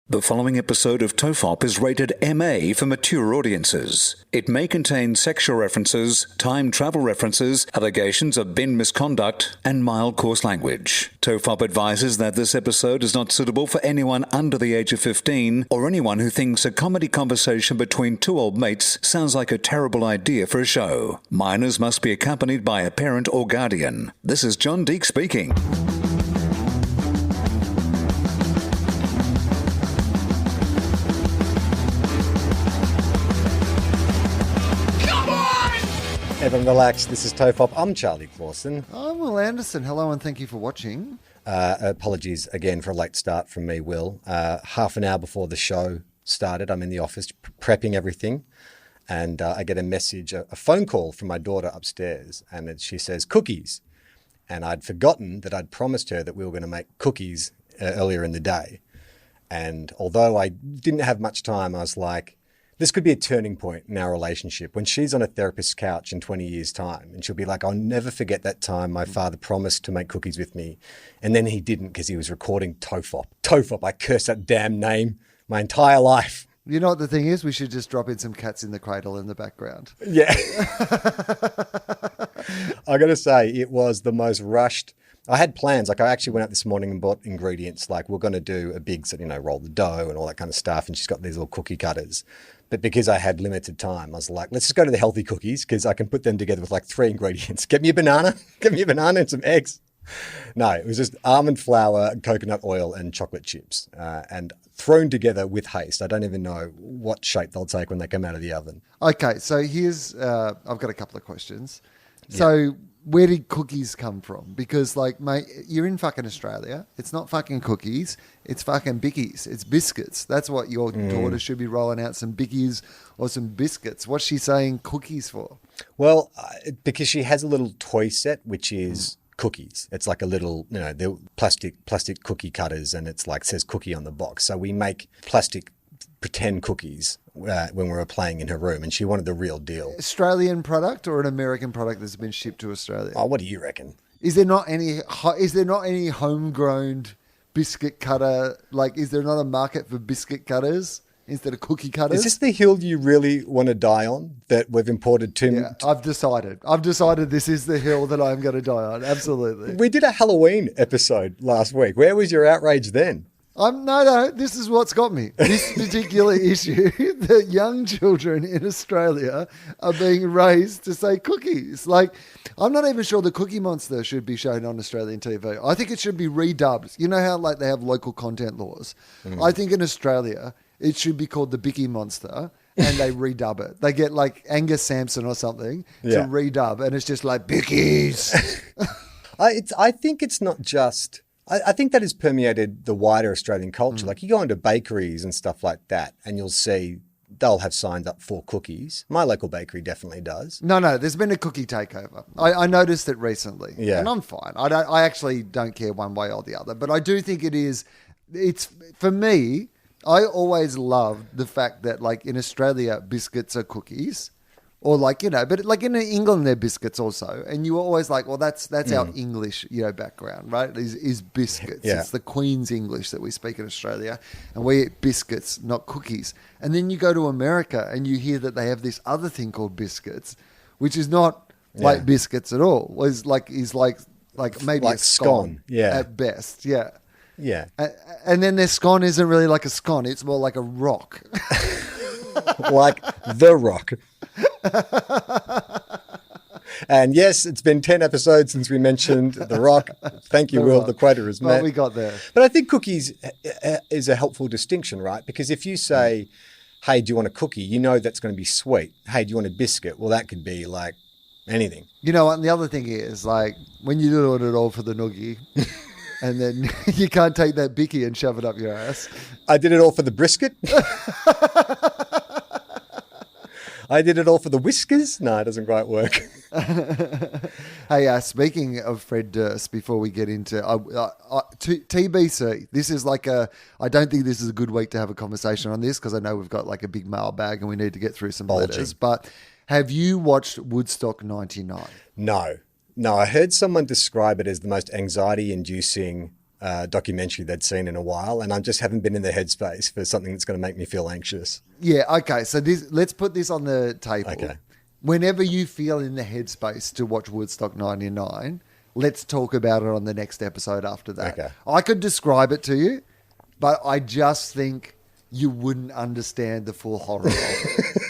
The following episode of TOFOP is rated MA for mature audiences. It may contain sexual references, time travel references, allegations of bin misconduct, and mild coarse language. TOFOP advises that this episode is not suitable for anyone under the age of 15 or anyone who thinks a comedy conversation between two old mates sounds like a terrible idea for a show. Minors must be accompanied by a parent or guardian. This is John Deek speaking. Everyone relax, this is TOFOP. I'm Charlie Clausen. I'm Will Anderson. Hello and thank you for watching. Apologies again for a late start from me, Will. Half an hour before the show started, I'm in the office prepping everything, and I get a message, a phone call from my daughter upstairs, and she says, cookies. And I'd forgotten that I'd promised her that we were going to make cookies earlier in the day. And although I didn't have much time, I was like, this could be a turning point in our relationship when she's on a therapist's couch in 20 years' time. And she'll be like, I'll never forget that time my father promised to make cookies with me. And then he didn't because he was recording TOFOP. TOFOP, I curse that damn name my entire life. You know what the thing is? We should just drop in some Cats in the Cradle in the background. Yeah. I got to say, it was the most rushed. I had plans. Like I actually went out this morning and bought ingredients. Like we're going to do a big, roll the dough and all that kind of stuff. And she's got these little cookie cutters. But because I had limited time, I was like, let's just go to the healthy cookies because I can put them together with like 3 ingredients. Get me a banana and some eggs. No, it was just almond flour, coconut oil and chocolate chips and thrown together with haste. I don't even know what shape they'll take when they come out of the oven. Okay, so here's, I've got a couple of questions. So where did cookies come from? Because like, mate, you're in fucking Australia. It's not fucking cookies. It's fucking bickies. It's biscuits. That's what your daughter should be rolling out, some bickies or some biscuits. What's she saying cookies for? Well, because she has a little toy set, which is cookies. It's like a little, the plastic cookie cutters, and it's like says cookie on the box. So we make plastic pretend cookies when we were playing in her room, and she wanted the real deal. Australian product or an American product that's been shipped to Australia? Oh, what do you reckon? Is there not any homegrown biscuit cutter? Like, is there not a market for biscuit cutters instead of cookie cutters? Is this the hill you really want to die on, that we've imported too? Yeah, I've decided this is the hill that I'm going to die on. Absolutely. We did a Halloween episode last week. Where was your outrage then? No, this is what's got me. This particular issue, that young children in Australia are being raised to say cookies. Like, I'm not even sure the Bikkie Monster should be shown on Australian TV. I think it should be redubbed. You know how like they have local content laws? I think in Australia, it should be called the Bikkie Monster, and they redub it. They get like Angus Sampson or something to redub, and it's just like, Bickies. I think it's not just... I think that has permeated the wider Australian culture. Like you go into bakeries and stuff like that, and you'll see they'll have signed up for cookies. My local bakery definitely does. No, there's been a cookie takeover. I noticed it recently, and I'm fine. I actually don't care one way or the other, but I do think it's for me. I always loved the fact that like in Australia, biscuits are cookies. Or like, but like in England, they're biscuits also. And you were always like, well, that's our English, background, right? Is biscuits. Yeah. It's the Queen's English that we speak in Australia. And we eat biscuits, not cookies. And then you go to America and you hear that they have this other thing called biscuits, which is not like biscuits at all. Is like maybe like a scone at best. Yeah. Yeah. And then their scone isn't really like a scone. It's more like a rock. Like The Rock. And yes, it's been 10 episodes since we mentioned The Rock. Thank you, Will. The quota is met. Well, we got there. But I think cookies is a helpful distinction, right? Because if you say, hey, do you want a cookie? You know that's going to be sweet. Hey, do you want a biscuit? Well, that could be like anything. You know what? And the other thing is, like, when you do it all for the noogie, and then you can't take that Bikkie and shove it up your ass. I did it all for the brisket. I did it all for the whiskers. No, it doesn't quite work. Hey, speaking of Fred Durst, before we get into TBC, this is like I don't think this is a good week to have a conversation on this because I know we've got like a big mailbag and we need to get through some letters. But have you watched Woodstock 99? No, I heard someone describe it as the most anxiety-inducing documentary they'd seen in a while, and I just haven't been in the headspace for something that's going to make me feel anxious. Yeah, okay. So let's put this on the table. Okay. Whenever you feel in the headspace to watch Woodstock 99, let's talk about it on the next episode after that. Okay. I could describe it to you, but I just think you wouldn't understand the full horror of it.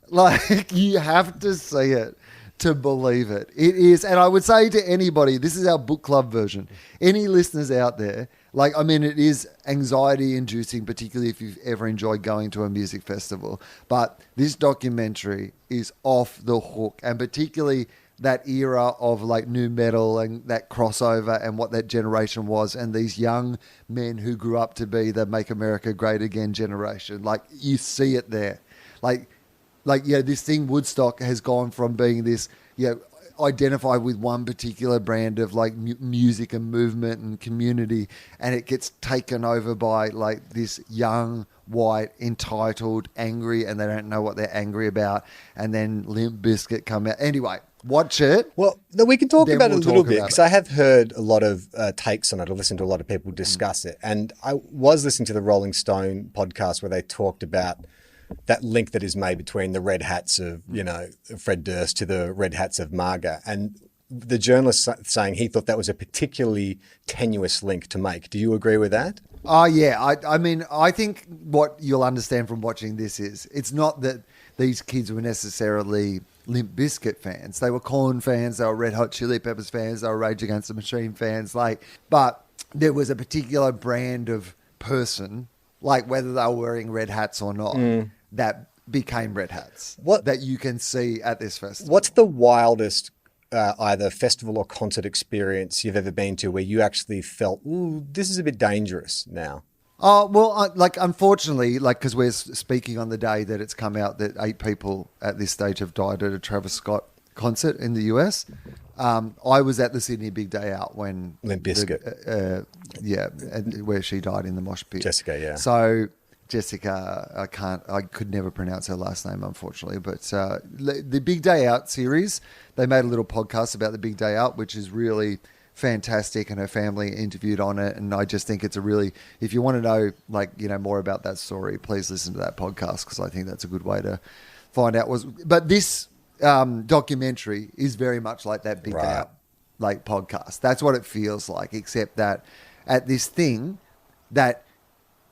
Like, you have to see it to believe it. It is, and I would say to anybody, this is our book club version. Any listeners out there, like, I mean, it is anxiety inducing, particularly if you've ever enjoyed going to a music festival. But this documentary is off the hook, and particularly that era of like nu metal and that crossover and what that generation was, and these young men who grew up to be the Make America Great Again generation. Like, you see it there. Like, yeah, this thing Woodstock has gone from being this, identified with one particular brand of like music and movement and community, and it gets taken over by like this young, white, entitled, angry, and they don't know what they're angry about. And then Limp Bizkit come out. Anyway, watch it. Well, no, we can talk about it a little bit, because it. I have heard a lot of takes on it. I've listened to a lot of people discuss it. And I was listening to the Rolling Stone podcast where they talked about that link that is made between the red hats of, Fred Durst to the red hats of Marga. And the journalist saying he thought that was a particularly tenuous link to make. Do you agree with that? Oh, yeah. I mean, I think what you'll understand from watching this is it's not that these kids were necessarily Limp Bizkit fans. They were Korn fans. They were Red Hot Chili Peppers fans. They were Rage Against the Machine fans. But there was a particular brand of person, like whether they were wearing red hats or not, that became red hats. That you can see at this festival. What's the wildest either festival or concert experience you've ever been to where you actually felt, ooh, this is a bit dangerous now? Oh, well, unfortunately, because we're speaking on the day that it's come out that 8 people at this stage have died at a Travis Scott concert in the US. I was at the Sydney Big Day Out when Limp Bizkit. Where she died in the mosh pit. Jessica, yeah. So Jessica, I could never pronounce her last name, unfortunately. But the Big Day Out series, they made a little podcast about the Big Day Out, which is really fantastic, and her family interviewed on it. And I just think it's a really, if you want to know, more about that story, please listen to that podcast, because I think that's a good way to find out. But this documentary is very much like that Big Day Out podcast. That's what it feels like, except that at this thing that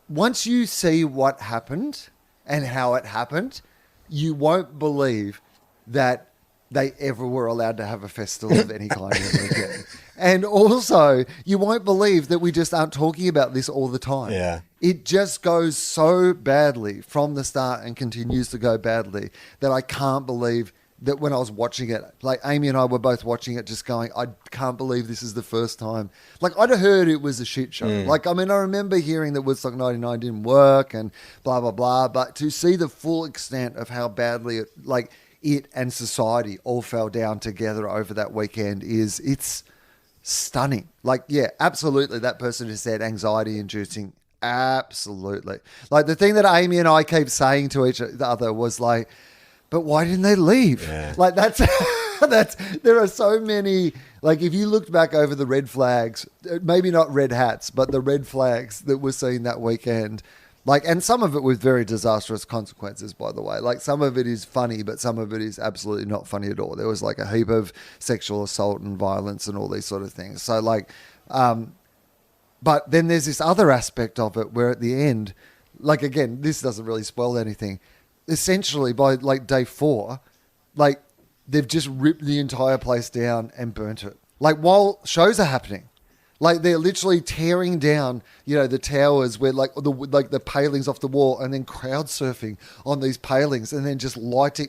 once you see what happened and how it happened, you won't believe that they ever were allowed to have a festival of any kind ever again. And also, you won't believe that we just aren't talking about this all the time. Yeah. It just goes so badly from the start and continues to go badly that I can't believe that when I was watching it, like Amy and I were both watching it just going, I can't believe this is the first time. Like, I'd heard it was a shit show. I remember hearing that Woodstock 99 didn't work and blah, blah, blah. But to see the full extent of how badly it and society all fell down together over that weekend it's stunning. Absolutely. That person just said anxiety inducing. Absolutely. The thing that Amy and I keep saying to each other was but why didn't they leave? Yeah. There are so many, if you looked back over the red flags, maybe not red hats, but the red flags that were seen that weekend, and some of it with very disastrous consequences, by the way. Some of it is funny, but some of it is absolutely not funny at all. There was a heap of sexual assault and violence and all these sort of things. So but then there's this other aspect of it where at the end, again, this doesn't really spoil anything. Essentially, by day 4, they've just ripped the entire place down and burnt it. While shows are happening, they're literally tearing down, the towers where the palings off the wall, and then crowd surfing on these palings, and then just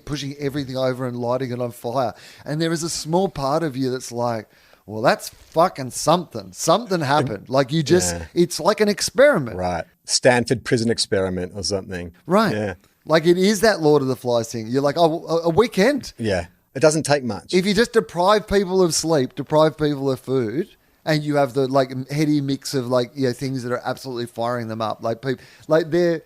pushing everything over and lighting it on fire. And there is a small part of you that's well, that's fucking something. Something happened. It's like an experiment. Right. Stanford prison experiment or something. Right. Yeah. It is that Lord of the Flies thing. You're a weekend. Yeah. It doesn't take much. If you just deprive people of sleep, deprive people of food, and you have the heady mix of things that are absolutely firing them up. There's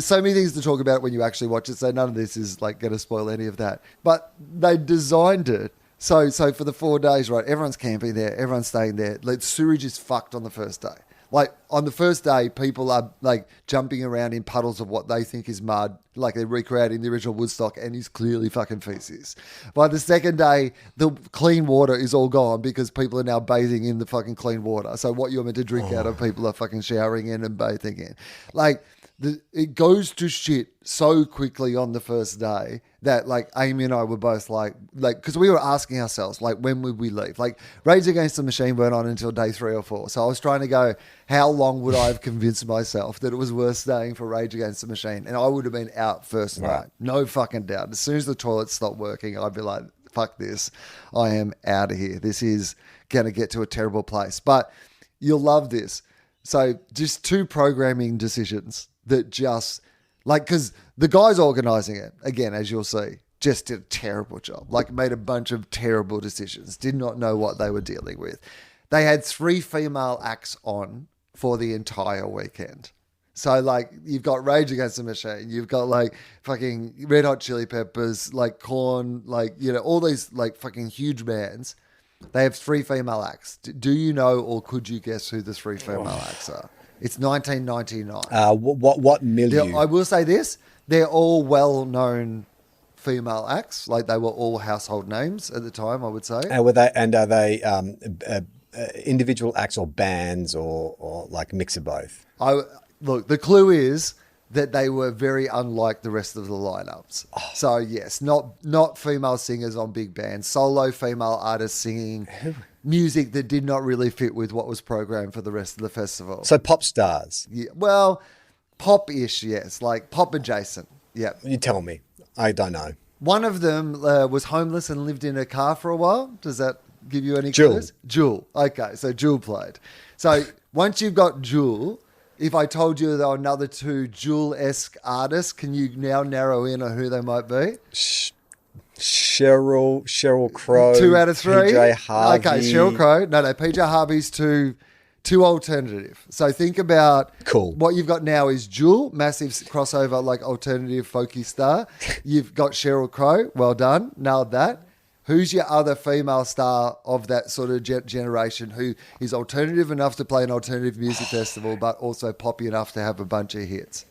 so many things to talk about when you actually watch it. So none of this is going to spoil any of that. But they designed it So for the 4 days, right, everyone's camping there, everyone's staying there. Like, sewerage is fucked on the first day. Like, on the first day, people are, like, jumping around in puddles of what they think is mud, like they're recreating the original Woodstock, and is clearly fucking feces. By the second day, the clean water is all gone because people are now bathing in the fucking clean water. So what you're meant to drink out of, people are fucking showering in and bathing in. Like, it goes to shit so quickly on the first day that, like, Amy and I were both like, because we were asking ourselves, like, when would we leave? Like, Rage Against the Machine weren't on until day 3 or 4. So I was trying to go, how long would I have convinced myself that it was worth staying for Rage Against the Machine? And I would have been out first night. No fucking doubt. As soon as the toilets stopped working, I'd be like, fuck this. I am out of here. This is going to get to a terrible place. But you'll love this. So just 2 programming decisions that just, like, because the guys organising it, again, as you'll see, just did a terrible job. Like, made a bunch of terrible decisions, did not know what they were dealing with. They had 3 female acts on for the entire weekend. So, like, you've got Rage Against the Machine, you've got, like, fucking Red Hot Chili Peppers, like, Korn, like, you know, all these, like, fucking huge bands. They have 3 female acts. Do you know, or could you guess who the 3 female acts are? It's 1999. What milieu? I will say this. They're all well-known female acts. Like, they were all household names at the time, I would say. Are they individual acts or bands or like mix of both? Look, the clue is that they were very unlike the rest of the lineups. So, yes, not female singers on big bands, solo female artists singing music that did not really fit with what was programmed for the rest of the festival. So pop stars. Yeah, well, pop-ish, yes, like pop adjacent. Yeah. You tell me. I don't know. One of them was homeless and lived in a car for a while. Does that give you any clues? Jewel. Okay, so Jewel played. So once you've got Jewel, if I told you there were another 2 Jewel-esque artists, can you now narrow in on who they might be? Sheryl Crow. 2 out of 3. PJ Harvey. Okay, Sheryl Crow. No, PJ Harvey's too alternative. So think about what you've got now is Jewel, massive crossover, like alternative folky star. You've got Sheryl Crow. Well done. Nailed that. Who's your other female star of that sort of generation who is alternative enough to play an alternative music festival, but also poppy enough to have a bunch of hits?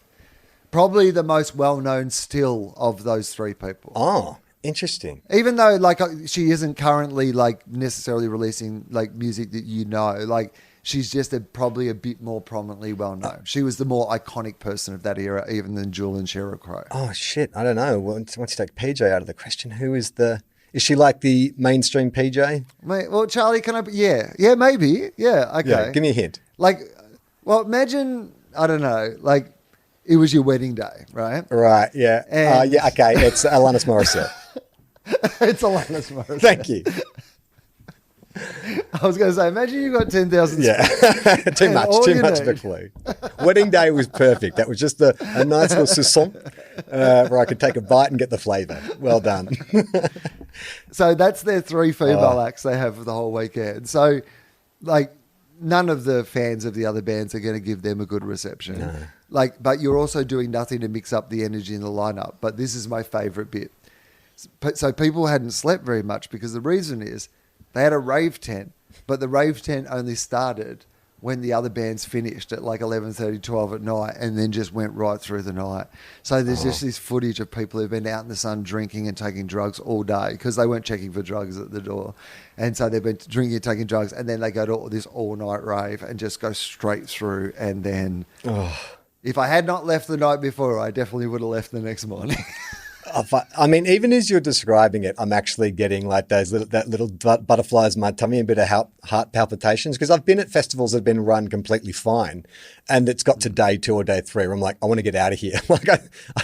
Probably the most well-known still of those 3 people. Oh, interesting. Even though, like, she isn't currently, like, necessarily releasing, like, music that you know, like, she's just probably a bit more prominently well-known. She was the more iconic person of that era, even than Jewel and Sheryl Crow. Oh, shit. I don't know. Once you take PJ out of the question, who is the... Is she like the mainstream PJ? Well, Charlie, can I... Yeah. Yeah, maybe. Yeah, okay. Yeah, give me a hint. Like, well, imagine, I don't know, like, it was your wedding day, right? Right, yeah. Yeah, okay. It's Alanis Morissette. It's Alanis Morissette. Thank you. I was going to say, imagine you got 10,000. Yeah, too much of a clue. Wedding day was perfect. That was just a nice little sousson where I could take a bite and get the flavour. Well done. So that's their 3 female acts they have for the whole weekend. So, like, none of the fans of the other bands are going to give them a good reception. No. Like, but you're also doing nothing to mix up the energy in the lineup. But this is my favourite bit. So people hadn't slept very much because the reason is they had a rave tent, but the rave tent only started when the other bands finished at like 11:30, 12 at night, and then just went right through the night. So there's just this footage of people who've been out in the sun drinking and taking drugs all day because they weren't checking for drugs at the door. And so they've been drinking and taking drugs, and then they go to this all-night rave and just go straight through. And then if I had not left the night before, I definitely would have left the next morning. I mean, even as you're describing it, I'm actually getting like that little butterflies in my tummy, a bit of heart palpitations, because I've been at festivals that have been run completely fine, and it's got to day 2 or day 3 where I'm like, I want to get out of here. Like I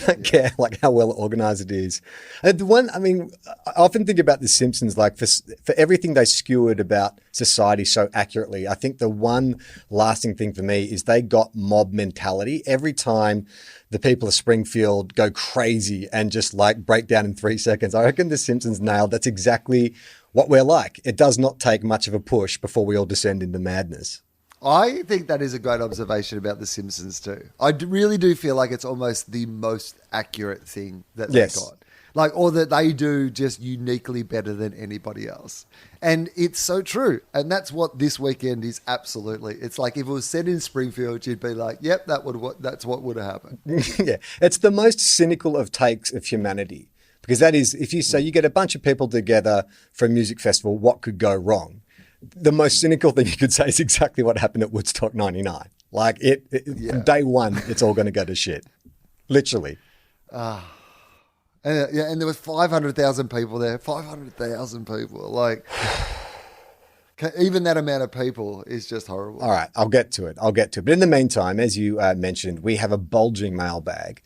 don't care like how well organized it is. And I often think about The Simpsons, like for everything they skewered about society so accurately. I think the one lasting thing for me is they got mob mentality every time. The people of Springfield go crazy and just like break down in 3 seconds. I reckon The Simpsons nailed. That's exactly what we're like. It does not take much of a push before we all descend into madness. I think that is a great observation about The Simpsons too. I really do feel like it's almost the most accurate thing that they've got. Like, or that they do just uniquely better than anybody else. And it's so true. And that's what this weekend is absolutely. It's like if it was set in Springfield, you'd be like, yep, that's what would have happened. Yeah. It's the most cynical of takes of humanity. Because that is, if you say you get a bunch of people together for a music festival, what could go wrong? The most cynical thing you could say is exactly what happened at Woodstock 99. Like from day one, it's all going to go to shit. Literally. And there was 500,000 people there. 500,000 people. Like, even that amount of people is just horrible. All right, I'll get to it. But in the meantime, as you mentioned, we have a bulging mailbag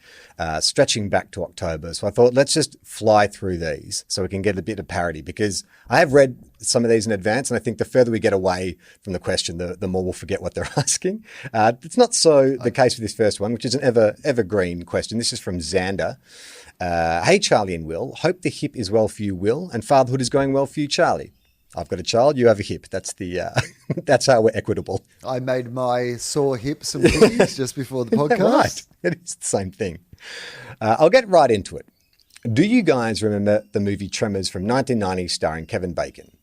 stretching back to October. So I thought, let's just fly through these so we can get a bit of parity, because I have read some of these in advance, and I think the further we get away from the question, the more we'll forget what they're asking. It's not so the case with this first one, which is an evergreen question. This is from Xander. Hey, Charlie and Will. Hope the hip is well for you, Will, and fatherhood is going well for you, Charlie. I've got a child, you have a hip. That's that's how we're equitable. I made my sore hips and knees just before the podcast. Right. It is the same thing. I'll get right into it. Do you guys remember the movie Tremors from 1990 starring Kevin Bacon?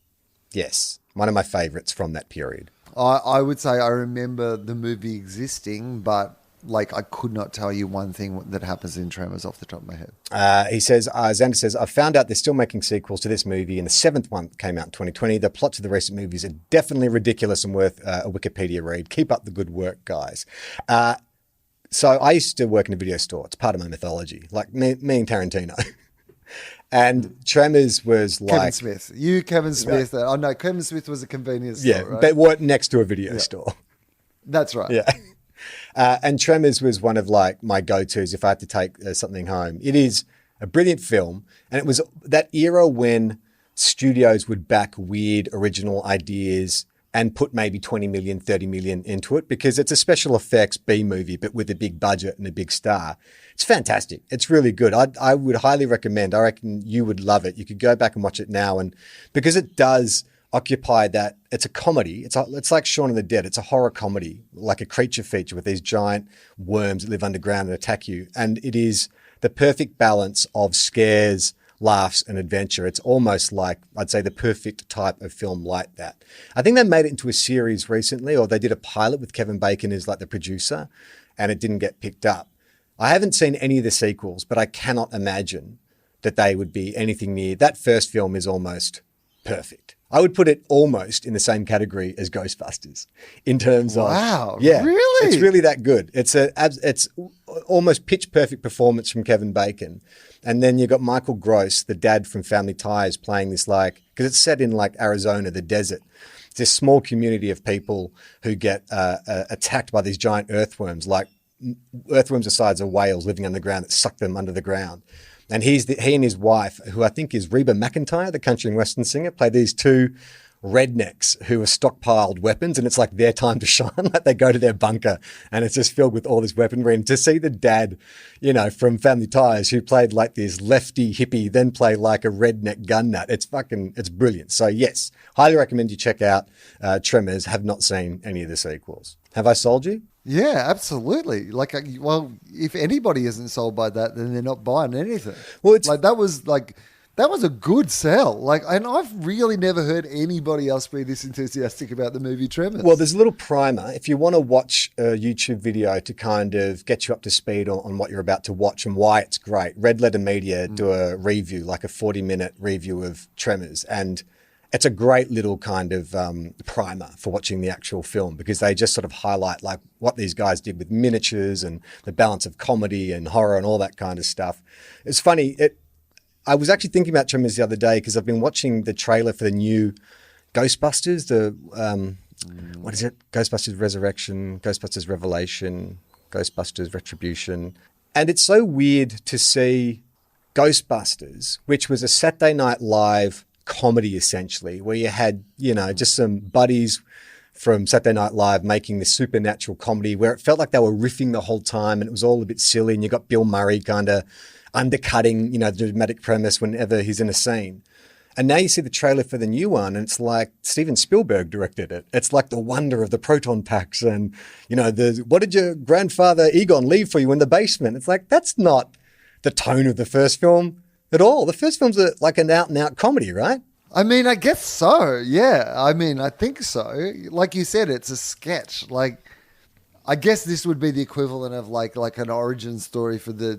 Yes, one of my favourites from that period. I would say I remember the movie existing, but like I could not tell you one thing that happens in Tremors off the top of my head. He says, Xander says, I found out they're still making sequels to this movie, and the 7th one came out in 2020. The plots of the recent movies are definitely ridiculous and worth a Wikipedia read. Keep up the good work, guys. So I used to work in a video store. It's part of my mythology, like me and Tarantino. And Tremors was like... Kevin Smith. Kevin Smith. Oh, no, Kevin Smith was a convenience store, right? But what next to a video store. That's right. Yeah. And Tremors was one of like my go-tos if I had to take something home. It is a brilliant film. And it was that era when studios would back weird original ideas and put maybe 20 million, 30 million into it, because it's a special effects B movie, but with a big budget and a big star. It's fantastic. It's really good. I would highly recommend. I reckon you would love it. You could go back and watch it now. And because it does occupy that, it's a comedy. It's like Shaun of the Dead. It's a horror comedy, like a creature feature with these giant worms that live underground and attack you. And it is the perfect balance of scares, laughs, and adventure. It's almost like, I'd say, the perfect type of film like that. I think they made it into a series recently, or they did a pilot with Kevin Bacon as like the producer, and it didn't get picked up. I haven't seen any of the sequels, but I cannot imagine that they would be anything near. That first film is almost perfect. I would put it almost in the same category as Ghostbusters in terms of... Wow, yeah, really? It's really that good. It's almost pitch perfect performance from Kevin Bacon. And then you've got Michael Gross, the dad from Family Ties, playing this like... Because it's set in like Arizona, the desert. It's this small community of people who get attacked by these giant earthworms, like earthworms the size of whales living underground that suck them under the ground. And he and his wife, who I think is Reba McEntire, the country and western singer, play these two rednecks who are stockpiled weapons, and it's like their time to shine. Like they go to their bunker and it's just filled with all this weaponry. And to see the dad, from Family Ties, who played like this lefty hippie, then play like a redneck gun nut, it's brilliant. So yes, highly recommend you check out Tremors. Have not seen any of the sequels. Have I sold you? Yeah, absolutely. Like, well, if anybody isn't sold by that, then they're not buying anything. Well, it's like that was a good sell. Like, and I've really never heard anybody else be this enthusiastic about the movie Tremors. Well, there's a little primer. If you want to watch a YouTube video to kind of get you up to speed on what you're about to watch and why it's great, Red Letter Media do a review, like a 40-minute review of Tremors, and it's a great little kind of primer for watching the actual film, because they just sort of highlight like what these guys did with miniatures and the balance of comedy and horror and all that kind of stuff. It's funny. I was actually thinking about Tremors the other day because I've been watching the trailer for the new Ghostbusters, what is it? Ghostbusters Resurrection, Ghostbusters Revelation, Ghostbusters Retribution. And it's so weird to see Ghostbusters, which was a Saturday Night Live comedy essentially, where you had, just some buddies from Saturday Night Live making this supernatural comedy where it felt like they were riffing the whole time and it was all a bit silly, and you got Bill Murray kind of undercutting, the dramatic premise whenever he's in a scene. And now you see the trailer for the new one and it's like Steven Spielberg directed it. It's like the wonder of the proton packs and, what did your grandfather Egon leave for you in the basement? It's like, that's not the tone of the first film. at all. The first film's like an out-and-out comedy, right? I mean, I guess so. Yeah. I mean, I think so. Like you said, it's a sketch. Like, I guess this would be the equivalent of like an origin story for the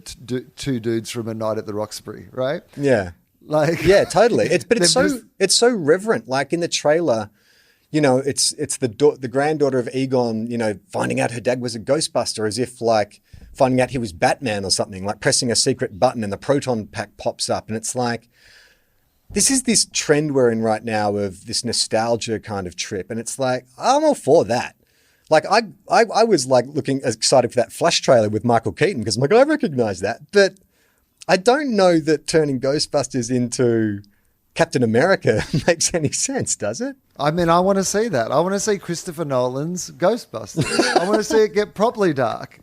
two dudes from A Night at the Roxbury, right? Yeah. Like, yeah, totally. It's so reverent. Like in the trailer, you know, it's the granddaughter of Egon, you know, finding out her dad was a Ghostbuster, as if like finding out he was Batman or something, like pressing a secret button and the proton pack pops up, and it's like, this is this trend we're in right now of this nostalgia kind of trip, and it's like, I'm all for that. Like I was like looking excited for that Flash trailer with Michael Keaton because I'm like, I recognize that, but I don't know that turning Ghostbusters into Captain America makes any sense, does it? I mean, I want to see that. I want to see Christopher Nolan's Ghostbusters. I want to see it get properly dark.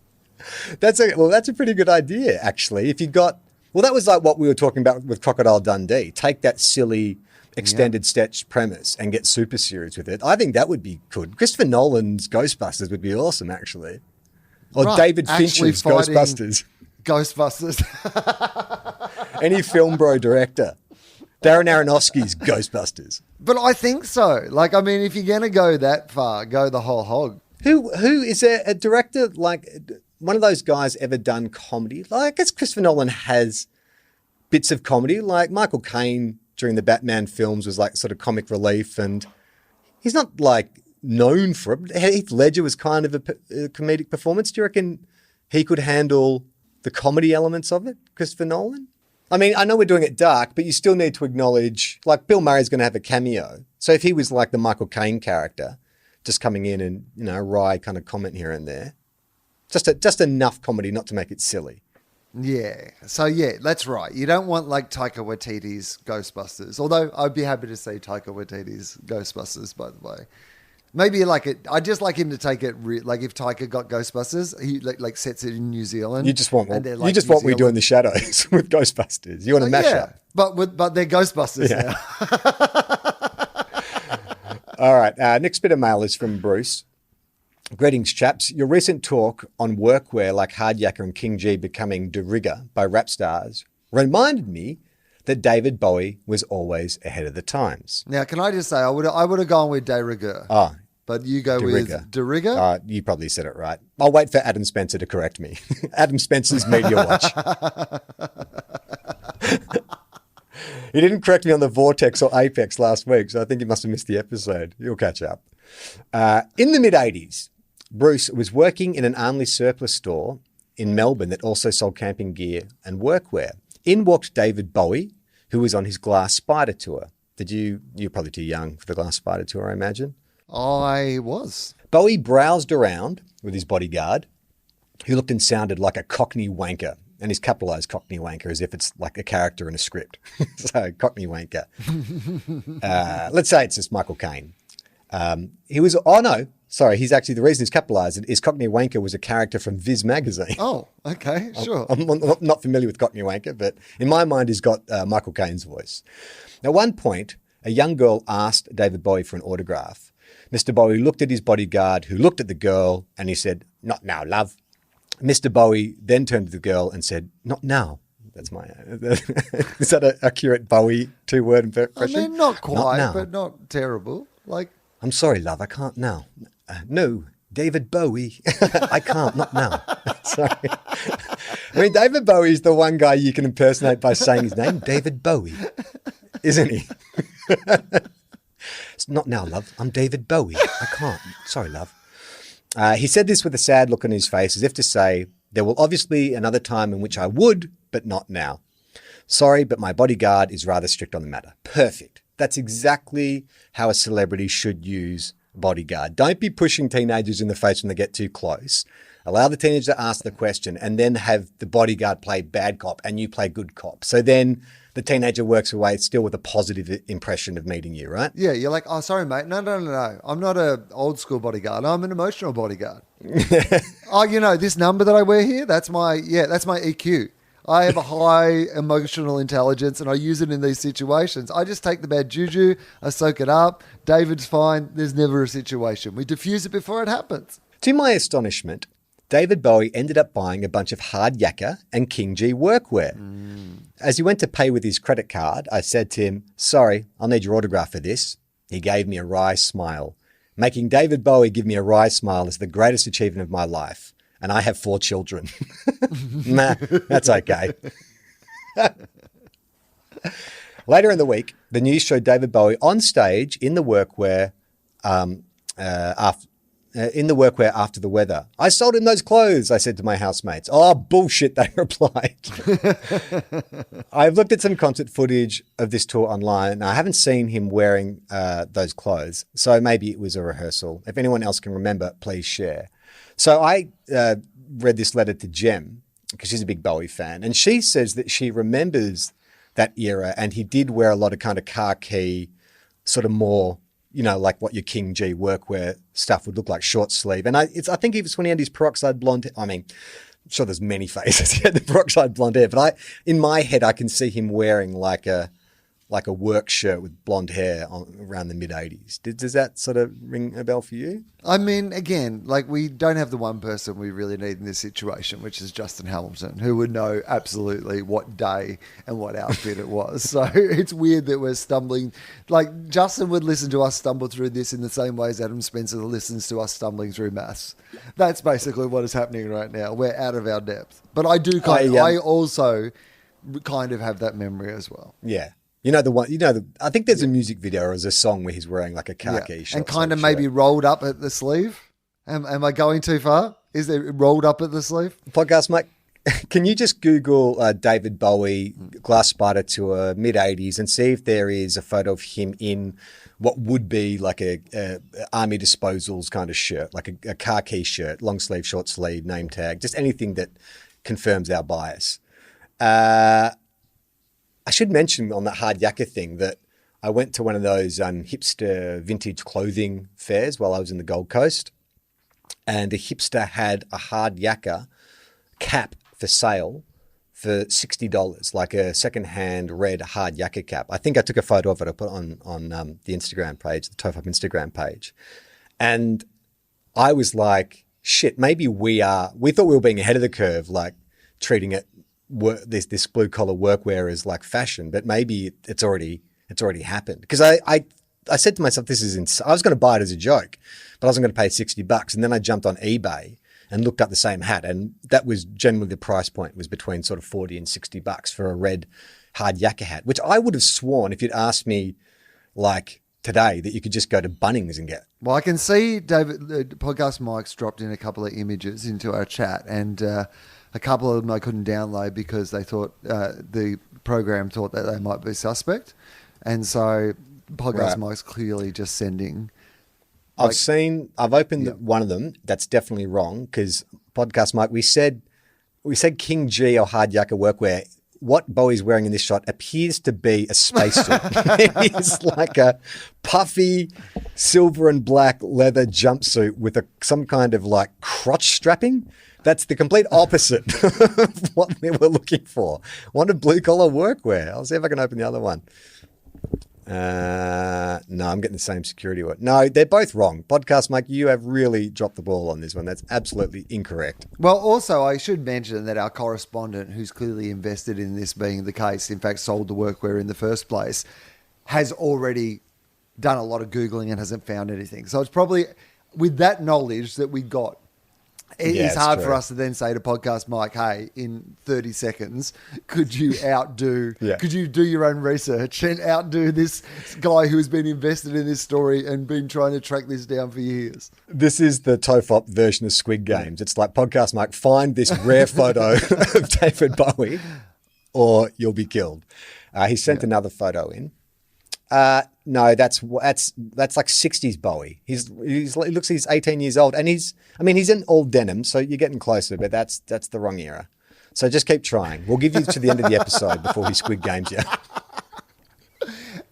That's a pretty good idea, actually. If you got, well, that was like what we were talking about with Crocodile Dundee. Take that silly extended sketch premise and get super serious with it. I think that would be good. Christopher Nolan's Ghostbusters would be awesome, actually. Or right. David Fincher's Ghostbusters. Ghostbusters. Any film bro director. Darren Aronofsky's Ghostbusters. But I think so. Like, I mean, if you're going to go that far, go the whole hog. Who is there a director, like one of those guys ever done comedy? Like, I guess Christopher Nolan has bits of comedy. Like Michael Caine during the Batman films was like sort of comic relief, and he's not like known for it. Heath Ledger was kind of a comedic performance. Do you reckon he could handle the comedy elements of it, Christopher Nolan? I mean, I know we're doing it dark, but you still need to acknowledge, like, Bill Murray's going to have a cameo. So if he was like the Michael Caine character, just coming in and, you know, wry kind of comment here and there, just enough comedy not to make it silly. Yeah. So, yeah, that's right. You don't want, like, Taika Waititi's Ghostbusters. Although I'd be happy to see Taika Waititi's Ghostbusters, by the way. Maybe like it. I just like him to take it. Like if Taika got Ghostbusters, he like sets it in New Zealand. You just want what we do in the shadows with Ghostbusters. You want to mash up, but they're Ghostbusters now. All right. Next bit of mail is from Bruce. Greetings, chaps. Your recent talk on workwear like Hardyacker and King G becoming de rigueur by rap stars reminded me that David Bowie was always ahead of the times. Now, can I just say, I would have gone with de rigueur. Oh. But you go with de rigueur? You probably said it right. I'll wait for Adam Spencer to correct me. Adam Spencer's Media Watch. He didn't correct me on the Vortex or Apex last week, so I think he must have missed the episode. You'll catch up. In the mid-'80s, Bruce was working in an Armley surplus store in Melbourne that also sold camping gear and workwear. In walked David Bowie, who was on his Glass Spider tour. You're probably too young for the Glass Spider tour, I imagine. I was. Bowie browsed around with his bodyguard, who looked and sounded like a Cockney wanker. And he's capitalised Cockney wanker as if it's like a character in a script. So, Cockney wanker. Let's say it's just Michael Caine. He's actually, the reason he's capitalised it is Cockney wanker was a character from Viz magazine. Oh, okay, sure. I'm not familiar with Cockney wanker, but in my mind he's got Michael Caine's voice. At one point, a young girl asked David Bowie for an autograph. Mr. Bowie looked at his bodyguard, who looked at the girl, and he said, "Not now, love." Mr. Bowie then turned to the girl and said, "Not now." That's my... Is that an accurate Bowie two-word impression? I mean, not quite, but not terrible. Like, "I'm sorry, love, I can't now." "No, David Bowie." "I can't, not now." Sorry. I mean, David Bowie is the one guy you can impersonate by saying his name, David Bowie, isn't he? "It's not now, love. I'm David Bowie. I can't. Sorry, love." He said this with a sad look on his face, as if to say, "There will obviously be another time in which I would, but not now. Sorry, but my bodyguard is rather strict on the matter." Perfect. That's exactly how a celebrity should use a bodyguard. Don't be pushing teenagers in the face when they get too close. Allow the teenager to ask the question and then have the bodyguard play bad cop and you play good cop. So then the teenager works away still with a positive impression of meeting you, right? Yeah, you're like, "Oh, sorry, mate. No. I'm not an old school bodyguard. I'm an emotional bodyguard." "Oh, you know, this number that I wear here, that's my EQ. I have a high emotional intelligence and I use it in these situations. I just take the bad juju, I soak it up. David's fine. There's never a situation. We diffuse it before it happens." To my astonishment, David Bowie ended up buying a bunch of hard yakka and King G workwear. As he went to pay with his credit card, I said to him, sorry, I'll need your autograph for this. He gave me a wry smile. Making David Bowie give me a wry smile is the greatest achievement of my life. And I have 4 children. Nah, that's okay. Later in the week, the news showed David Bowie on stage in the workwear after the weather. I sold him those clothes, I said to my housemates. Oh, bullshit, they replied. I've looked at some concert footage of this tour online, and I haven't seen him wearing those clothes, so maybe it was a rehearsal. If anyone else can remember, please share. So I read this letter to Jem, because she's a big Bowie fan, and she says that she remembers that era, and he did wear a lot of kind of khaki, sort of more, you know, like what your King G workwear stuff would look like, short sleeve. And I think it was when he had his peroxide blonde. I mean, I'm sure there's many phases. He had the peroxide blonde hair, but in my head, I can see him wearing like a work shirt with blonde hair around the mid-'80s. Does that sort of ring a bell for you? I mean, again, like we don't have the one person we really need in this situation, which is Justin Hamilton, who would know absolutely what day and what outfit it was. So it's weird that we're stumbling. Like Justin would listen to us stumble through this in the same way as Adam Spencer listens to us stumbling through maths. That's basically what is happening right now. We're out of our depth. But I do I also kind of have that memory as well. Yeah. You know the one. You know I think there's a music video or there's a song where he's wearing like a khaki shirt and kind of maybe rolled up at the sleeve. Am I going too far? Is it rolled up at the sleeve? Podcast Mike, can you just Google David Bowie Glass Spider Tour mid-'80s and see if there is a photo of him in what would be like a Army Disposals kind of shirt, like a khaki shirt, long sleeve, short sleeve, name tag, just anything that confirms our bias. I should mention on that hard yakka thing that I went to one of those hipster vintage clothing fairs while I was in the Gold Coast, and a hipster had a hard yakka cap for sale for $60, like a secondhand red hard yakka cap. I think I took a photo of it. I put it on the Instagram page, the TOFOP Instagram page. And I was like, shit, maybe we thought we were being ahead of the curve, like treating it, this blue collar workwear is like fashion, but maybe it's already happened. Because I said to myself, this is insane. I was going to buy it as a joke, but I wasn't going to pay $60. And then I jumped on eBay and looked up the same hat, and that was generally the price point, was between sort of $40 and $60 for a red hard yakka hat, which I would have sworn if you'd asked me like today that you could just go to Bunnings and get. Well, I can see David, Podcast Mike's dropped in a couple of images into our chat, and a couple of them I couldn't download because they thought the program thought that they might be suspect. And so Podcast Mike's clearly just sending. I've opened one of them. That's definitely wrong because Podcast Mike, we said King G or hard yakka workwear. What Bowie's wearing in this shot appears to be a spacesuit. It is like a puffy silver and black leather jumpsuit with some kind of like crotch strapping. That's the complete opposite of what we were looking for. Wanted blue collar workwear. I'll see if I can open the other one. No, I'm getting the same security one. No, they're both wrong. Podcast Mike, you have really dropped the ball on this one. That's absolutely incorrect. Well, also, I should mention that our correspondent, who's clearly invested in this being the case, in fact, sold the workwear in the first place, has already done a lot of Googling and hasn't found anything. So it's probably with that knowledge that we got, it's hard for us to then say to Podcast Mike, hey, in 30 seconds, could you could you do your own research and outdo this guy who has been invested in this story and been trying to track this down for years? This is the TOFOP version of Squid Games. It's like, Podcast Mike, find this rare photo of David Bowie or you'll be killed. He sent another photo in. No, that's like 60s Bowie. He looks like he's 18 years old, and he's in all denim, so you're getting closer, but that's the wrong era. So just keep trying. We'll give you to the end of the episode before he Squid Games you.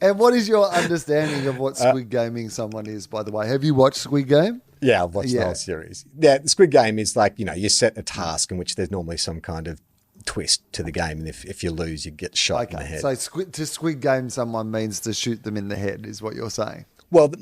And what is your understanding of what Squid Gaming someone is, by the way? Have you watched Squid Game? Yeah, I've watched the whole series. Yeah, the Squid Game is like, you set a task in which there's normally some kind of twist to the game, and if you lose, you get shot in the head. So to Squid Game someone means to shoot them in the head, is what you're saying? Well,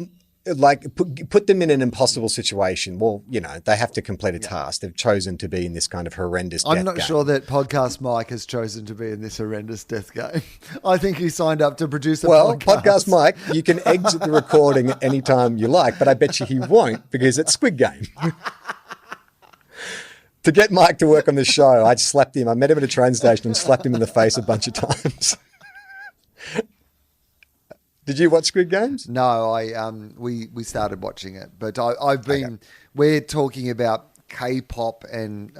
like put them in an impossible situation. Well, you know, they have to complete a task. They've chosen to be in this kind of horrendous death I'm not game. sure that Podcast Mike has chosen to be in this horrendous death game. I think he signed up to produce a podcast. Podcast Mike, you can exit the recording at any time you like, but I bet you he won't because it's Squid Game. To get Mike to work on the show, I slapped him. I met him at a train station and slapped him in the face a bunch of times. Did you watch Squid Games? No, we started watching it, but I've been. Okay. We're talking about K-pop and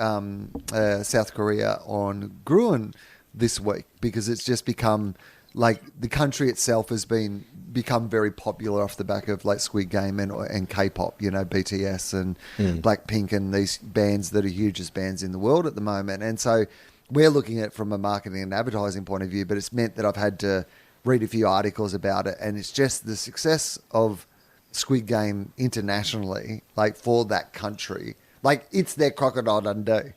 South Korea on Gruen this week because it's just become like the country itself has become very popular off the back of like Squid Game and K-pop. You know, BTS and Blackpink and these bands that are hugest bands in the world at the moment, and so we're looking at it from a marketing and advertising point of view. But it's meant that I've had to read a few articles about it, and it's just the success of Squid Game internationally, like for that country. Like it's their Crocodile Dundee.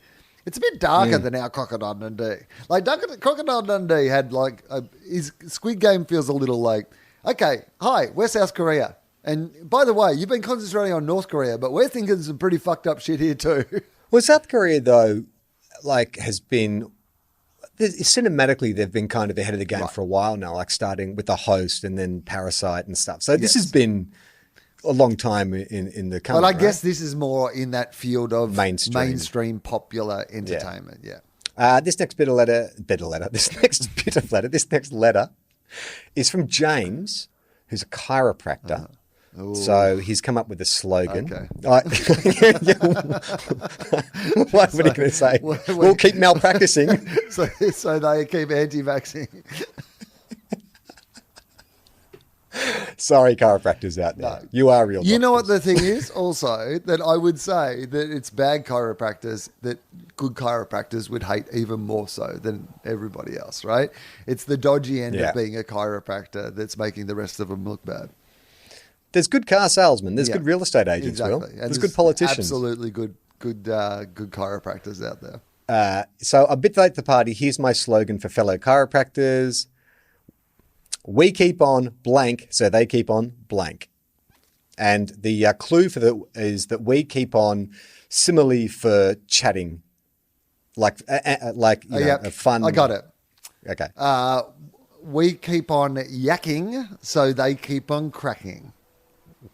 It's a bit darker than our Crocodile Dundee. Like Crocodile Dundee had like his Squid Game feels a little like, okay, hi, we're South Korea, and by the way, you've been concentrating on North Korea, but we're thinking some pretty fucked up shit here too. Well, South Korea though, like has been. Cinematically, they've been kind of ahead of the game for a while now, like starting with The Host and then Parasite and stuff. So this has been a long time in the country. But I guess this is more in that field of mainstream popular entertainment. Yeah. This next letter is from James, who's a chiropractor. So he's come up with a slogan. Okay. What are you going to say? We'll keep malpracticing. So they keep anti-vaxxing. Sorry, chiropractors out there. No. You are real doctors. You know what the thing is also? That I would say that it's bad chiropractors that good chiropractors would hate even more so than everybody else, right? It's the dodgy end of being a chiropractor that's making the rest of them look bad. There's good car salesmen. There's good real estate agents, exactly. Will. There's good politicians. Absolutely good chiropractors out there. So a bit late to the party. Here's my slogan for fellow chiropractors. We keep on blank, so they keep on blank. And the clue for that is that we keep on simile for chatting, like a fun. I got it. Okay. We keep on yakking, so they keep on cracking.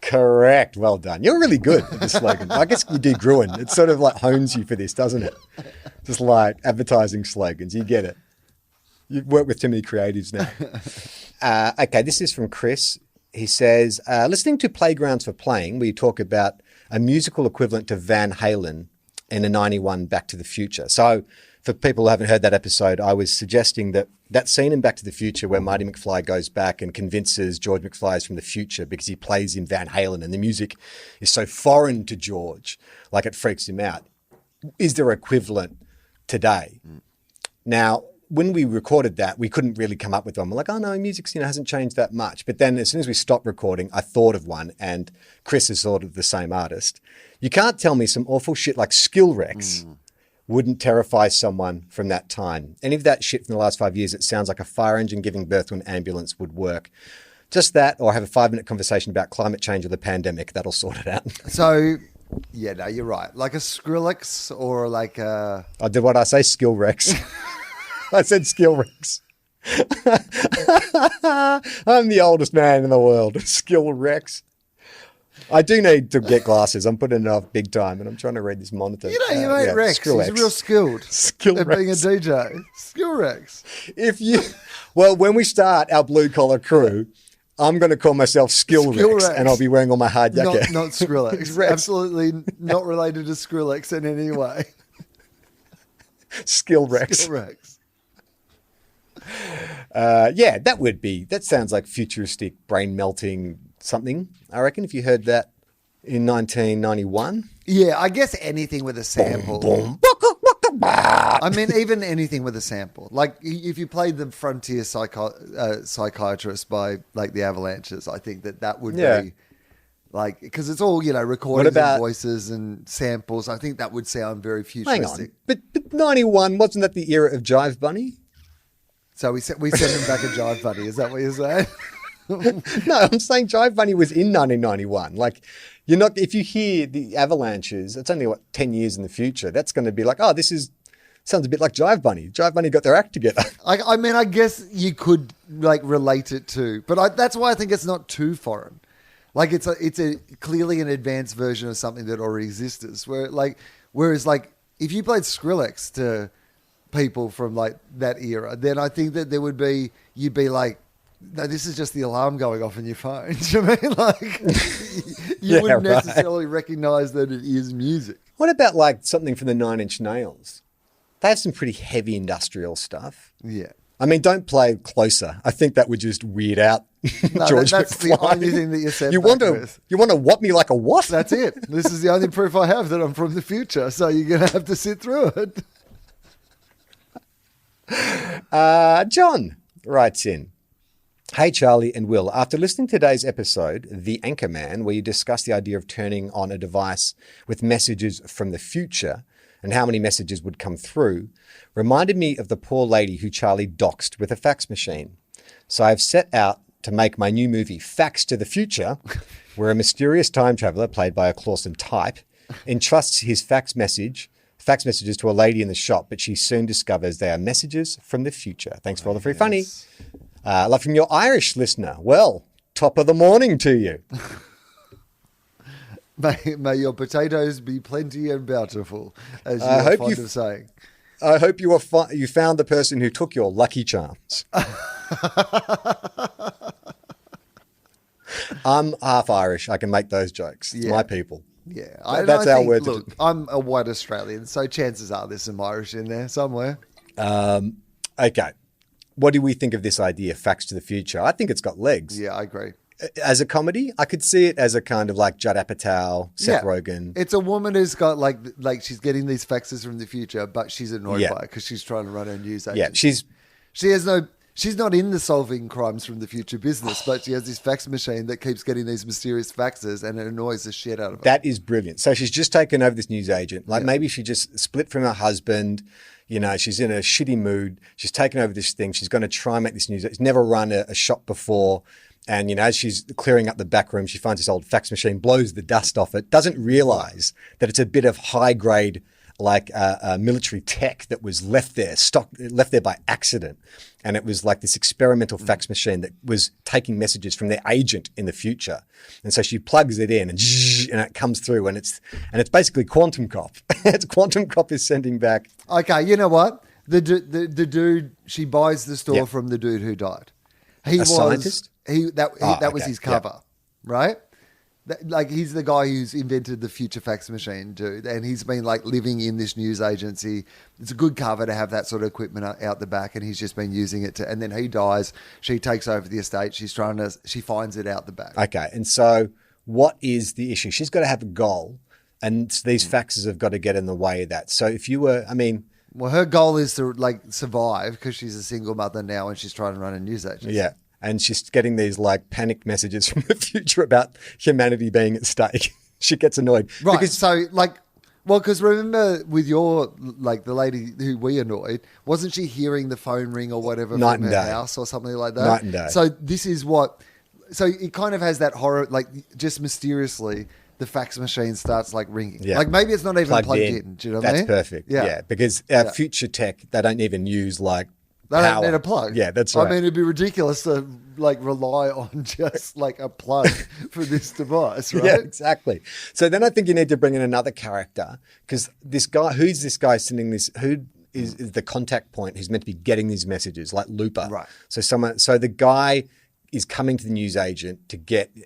Correct. Well done. You're really good at the slogan. I guess you do Gruen. It sort of like hones you for this, doesn't it? Just like advertising slogans. You get it. You work with too many creatives now. Okay, this is from Chris. He says, listening to Playgrounds for Playing, we talk about a musical equivalent to Van Halen in a 91 Back to the Future. So for people who haven't heard that episode, I was suggesting that scene in Back to the Future where Marty McFly goes back and convinces George McFly is from the future because he plays in Van Halen and the music is so foreign to George, like it freaks him out. Is there equivalent today? Now, when we recorded that, we couldn't really come up with one. We're like, oh no, music hasn't changed that much. But then as soon as we stopped recording, I thought of one, and Chris has thought of the same artist. You can't tell me some awful shit like Skill Rex wouldn't terrify someone from that time. Any of that shit from the last 5 years, it sounds like a fire engine giving birth to an ambulance would work. Just that, or have a 5-minute conversation about climate change or the pandemic. That'll sort it out. So, yeah, no, you're right. Like a Skrillex or like a... Did what I say? Skill Rex. I said Skill Rex. I'm the oldest man in the world. Skill Rex. I do need to get glasses. I'm putting it off big time, and I'm trying to read this monitor. You know, you ain't Rex. He's real skilled. Skill at Rex. being a DJ. Skill Rex. Well, when we start our blue collar crew, I'm going to call myself Skill Rex, and I'll be wearing all my hard jacket. Not Skrillex. Absolutely not related to Skrillex in any way. Skill Rex. Skill Rex. That sounds like futuristic brain melting something. I reckon if you heard that in 1991. Yeah, I guess anything with a sample. Boom. I mean, even anything with a sample. Like if you played the Frontier Psychiatrist by like the Avalanches, I think that would be like, because it's all, recordings and voices and samples. I think that would sound very futuristic. Hang on. But 91, wasn't that the era of Jive Bunny? So we sent him back a Jive Bunny. Is that what you're saying? No, I'm saying Jive Bunny was in 1991. Like, you're not, if you hear the avalanches, it's only 10 years in the future. That's going to be like, oh, sounds a bit like Jive Bunny. Jive Bunny got their act together. I mean, I guess you could like relate it to, but that's why I think it's not too foreign. Like it's a clearly an advanced version of something that already exists. Whereas like if you played Skrillex to people from like that era, then I think that you'd be like, no, this is just the alarm going off in your phone. Do you know what I mean? Like you wouldn't necessarily recognize that it is music. What about like something from the 9 Inch Nails? They have some pretty heavy industrial stuff. Yeah. I mean, don't play Closer. I think that would just weird out George that's McFly. the only thing that you said. You want to whop me like a what? That's it. This is the only proof I have that I'm from the future. So you're going to have to sit through it. John writes in, hey, Charlie and Will, after listening to today's episode, The Anchorman, where you discuss the idea of turning on a device with messages from the future and how many messages would come through, reminded me of the poor lady who Charlie doxed with a fax machine. So I've set out to make my new movie Fax to the Future, where a mysterious time traveler, played by a Clawson type, entrusts his fax messages to a lady in the shop, but she soon discovers they are messages from the future. Thanks for all the free funny. Love from your Irish listener. Well, top of the morning to you. May your potatoes be plenty and bountiful, as you are fond of saying. I hope you found the person who took your Lucky Charms. I'm half Irish. I can make those jokes. It's my people. Yeah. That's our word. Look, I'm a white Australian, so chances are there's some Irish in there somewhere. Okay. What do we think of this idea, Fax to the Future? I think it's got legs. Yeah, I agree. As a comedy, I could see it as a kind of like Judd Apatow, Seth Rogen. It's a woman who's got like she's getting these faxes from the future, but she's annoyed by it because she's trying to run her news agency. Yeah, she's not in the solving crimes from the future business, but she has this fax machine that keeps getting these mysterious faxes, and it annoys the shit out of her. That is brilliant. So she's just taken over this news agent. Like maybe she just split from her husband. You know, she's in a shitty mood. She's taken over this thing. She's going to try and make this news. She's never run a shop before. And, you know, as she's clearing up the back room, she finds this old fax machine, blows the dust off it, doesn't realize that it's a bit of high grade, like military tech that was left there by accident. And it was like this experimental fax machine that was taking messages from their agent in the future. And so she plugs it in and it comes through and it's basically Quantum Cop. It's Quantum Cop is sending back. Okay, you know what? The dude, she buys the store from the dude who died. He was scientist? That was his cover, right? Like he's the guy who's invented the future fax machine, dude, and he's been like living in this news agency. It's a good cover to have that sort of equipment out the back, and he's just been using it and then he dies. She takes over the estate. She finds it out the back. Okay, and so what is the issue? She's got to have a goal, and these faxes have got to get in the way of that. So if you were, well, her goal is to like survive because she's a single mother now, and she's trying to run a news agency. Yeah. And she's getting these like panicked messages from the future about humanity being at stake. She gets annoyed. Right. Because remember with your, like the lady who we annoyed, wasn't she hearing the phone ring or whatever from her house or something like that? Night and day. So so it kind of has that horror, like just mysteriously the fax machine starts like ringing. Yeah. Like maybe it's not even plugged in. Do you know what I mean? That's perfect. Yeah. Because our future tech, they don't even use like They don't need a plug. Yeah, that's right. I mean, it'd be ridiculous to like rely on just like a plug for this device, right? Yeah, exactly. So then I think you need to bring in another character because who's this guy sending this? Who is the contact point who's meant to be getting these messages, like Looper? Right. So the guy is coming to the news agent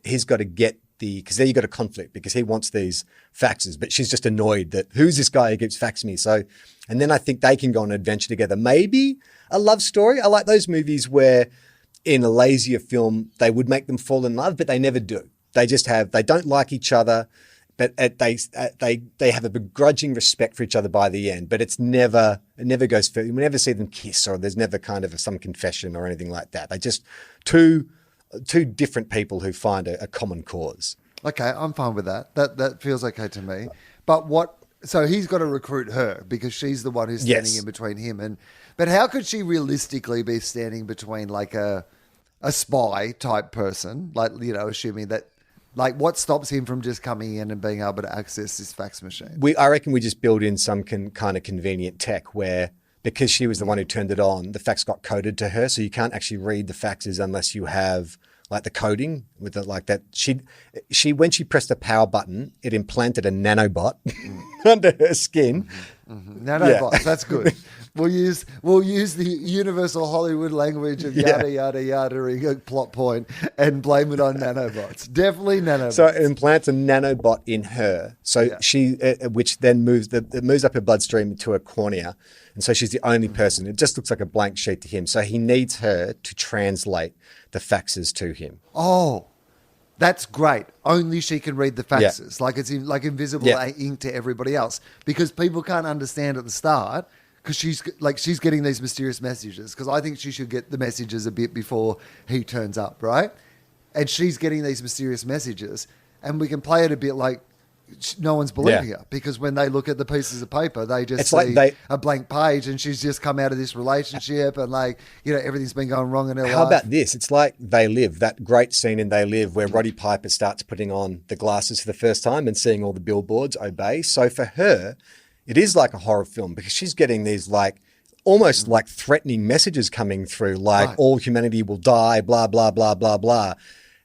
he's got to get because there you got a conflict because he wants these faxes, but she's just annoyed that who's this guy who keeps faxing me? So, and then I think they can go on an adventure together. Maybe a love story. I like those movies where in a lazier film, they would make them fall in love, but they never do. They don't like each other, but they have a begrudging respect for each other by the end, but it never goes further. You never see them kiss or there's never kind of some confession or anything like that. They just two different people who find a common cause. Okay, I'm fine with that. That feels okay to me. But so he's got to recruit her because she's the one who's standing in between him but how could she realistically be standing between like a a spy type person, like, you know, assuming that, like, what stops him from just coming in and being able to access this fax machine? I reckon we just build in some kind of convenient tech where, because she was the one who turned it on, the fax got coded to her, so you can't actually read the faxes unless you have like the coding with it, like that. She when she pressed the power button, it implanted a nanobot under her skin. Nanobots, that's good. We'll use the universal Hollywood language of yada yada yada plot point and blame it on nanobots. Definitely nanobots. So it implants a nanobot in her. So she, which then moves up her bloodstream to her cornea, and so she's the only person. It just looks like a blank sheet to him. So he needs her to translate the faxes to him. Oh, that's great. Only she can read the faxes. Like it's like invisible ink to everybody else, because people can't understand at the start. Because she's getting these mysterious messages. Because I think she should get the messages a bit before he turns up, right? And she's getting these mysterious messages, and we can play it a bit like no one's believing her. Because when they look at the pieces of paper, they just see a blank page, and she's just come out of this relationship, and like, you know, everything's been going wrong in her life. How about this? It's like They Live, that great scene in They Live where Roddy Piper starts putting on the glasses for the first time and seeing all the billboards obey. So for her, it is like a horror film, because she's getting these like almost like threatening messages coming through, like all humanity will die, blah, blah, blah, blah, blah.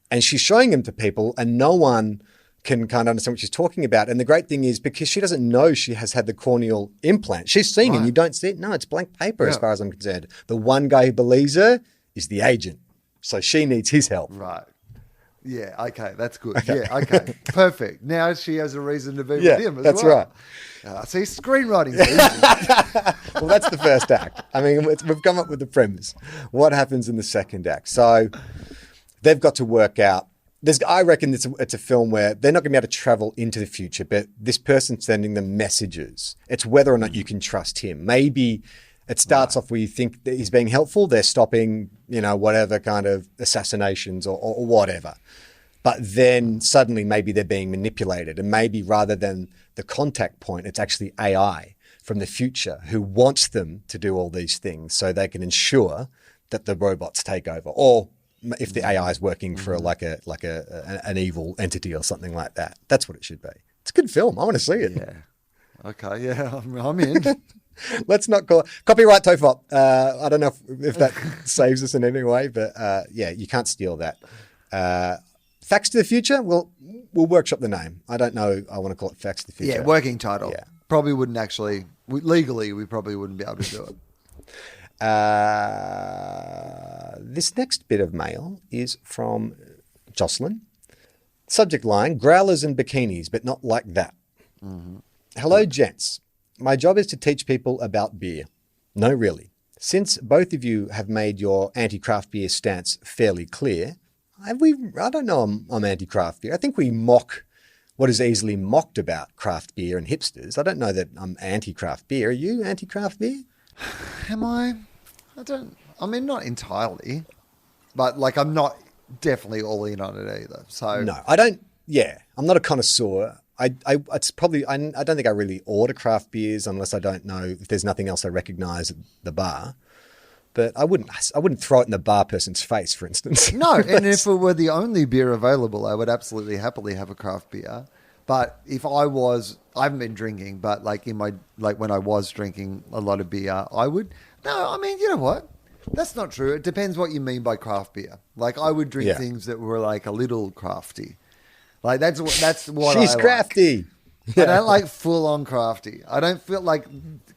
And she's showing them to people, and no one can kind of understand what she's talking about. And the great thing is, because she doesn't know she has had the corneal implant, she's seeing it and you don't see it. No, it's blank paper as far as I'm concerned. The one guy who believes her is the agent. So she needs his help. Right. Yeah, okay, that's good. Okay. Yeah, okay, perfect. Now she has a reason to be with him as well. That's right. See, screenwriting's easy. Well, that's the first act. I mean, we've come up with the premise. What happens in the second act? So they've got to work out. I reckon it's a film where they're not going to be able to travel into the future, but this person's sending them messages. It's whether or not you can trust him. Maybe it starts off where you think that he's being helpful. They're stopping, you know, whatever kind of assassinations or whatever. But then suddenly maybe they're being manipulated. And maybe rather than the contact point, it's actually AI from the future who wants them to do all these things so they can ensure that the robots take over. Or if the AI is working for an evil entity or something like that. That's what it should be. It's a good film. I want to see it. Yeah. Okay, yeah, I'm in. Let's not call it copyright TOFOP. I don't know if that saves us in any way, but you can't steal that. Facts to the Future, we'll workshop the name. I don't know. I want to call it Facts to the Future. Yeah, working title. Yeah. Probably wouldn't actually, legally, we probably wouldn't be able to do it. This next bit of mail is from Jocelyn. Subject line, growlers and bikinis, but not like that. Mm-hmm. Hello, gents. My job is to teach people about beer. No, really. Since both of you have made your anti-craft beer stance fairly clear, I don't know I'm anti-craft beer. I think we mock what is easily mocked about craft beer and hipsters. I don't know that I'm anti-craft beer. Are you anti-craft beer? Am I? Not entirely, but like I'm not definitely all in on it either. So no, I don't. Yeah, I'm not a connoisseur. It's probably I don't think I really order craft beers unless I don't know if there's nothing else I recognise at the bar. But I wouldn't throw it in the bar person's face, for instance. No, and if it were the only beer available, I would absolutely happily have a craft beer. But if I haven't been drinking, but when I was drinking a lot of beer, I would. No, I mean, you know what? That's not true. It depends what you mean by craft beer. Like I would drink things that were like a little crafty. Like that's what She's crafty. I don't like full on crafty. I don't feel like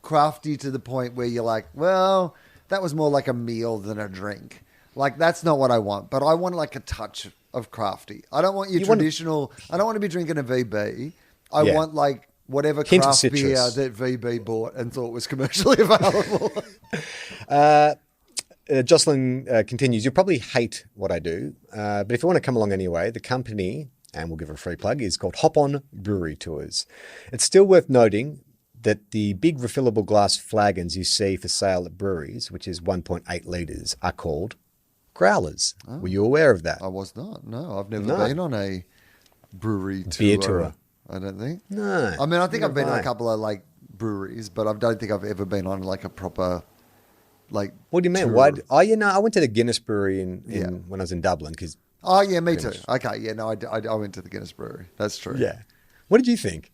crafty to the point where you're like, well, that was more like a meal than a drink. Like that's not what I want. But I want like a touch of crafty. I don't want your traditional. I don't want to be drinking a VB. I want like whatever craft beer that VB bought and thought was commercially available. Jocelyn continues, you'll probably hate what I do, but if you want to come along anyway, the company, and we'll give her a free plug, is called Hop On Brewery Tours. It's still worth noting that the big refillable glass flagons you see for sale at breweries, which is 1.8 litres, are called growlers. Oh. Were you aware of that? I was not. No, I've never been on a brewery tour. Beer tour. I don't think. No. I mean, I think I've been on a couple of like breweries, but I don't think I've ever been on like a proper like. What do you mean? Why? Oh, yeah, no, I went to the Guinness Brewery when I was in Dublin because. Oh yeah, me too. Okay, yeah, no, I went to the Guinness Brewery. That's true. Yeah. What did you think?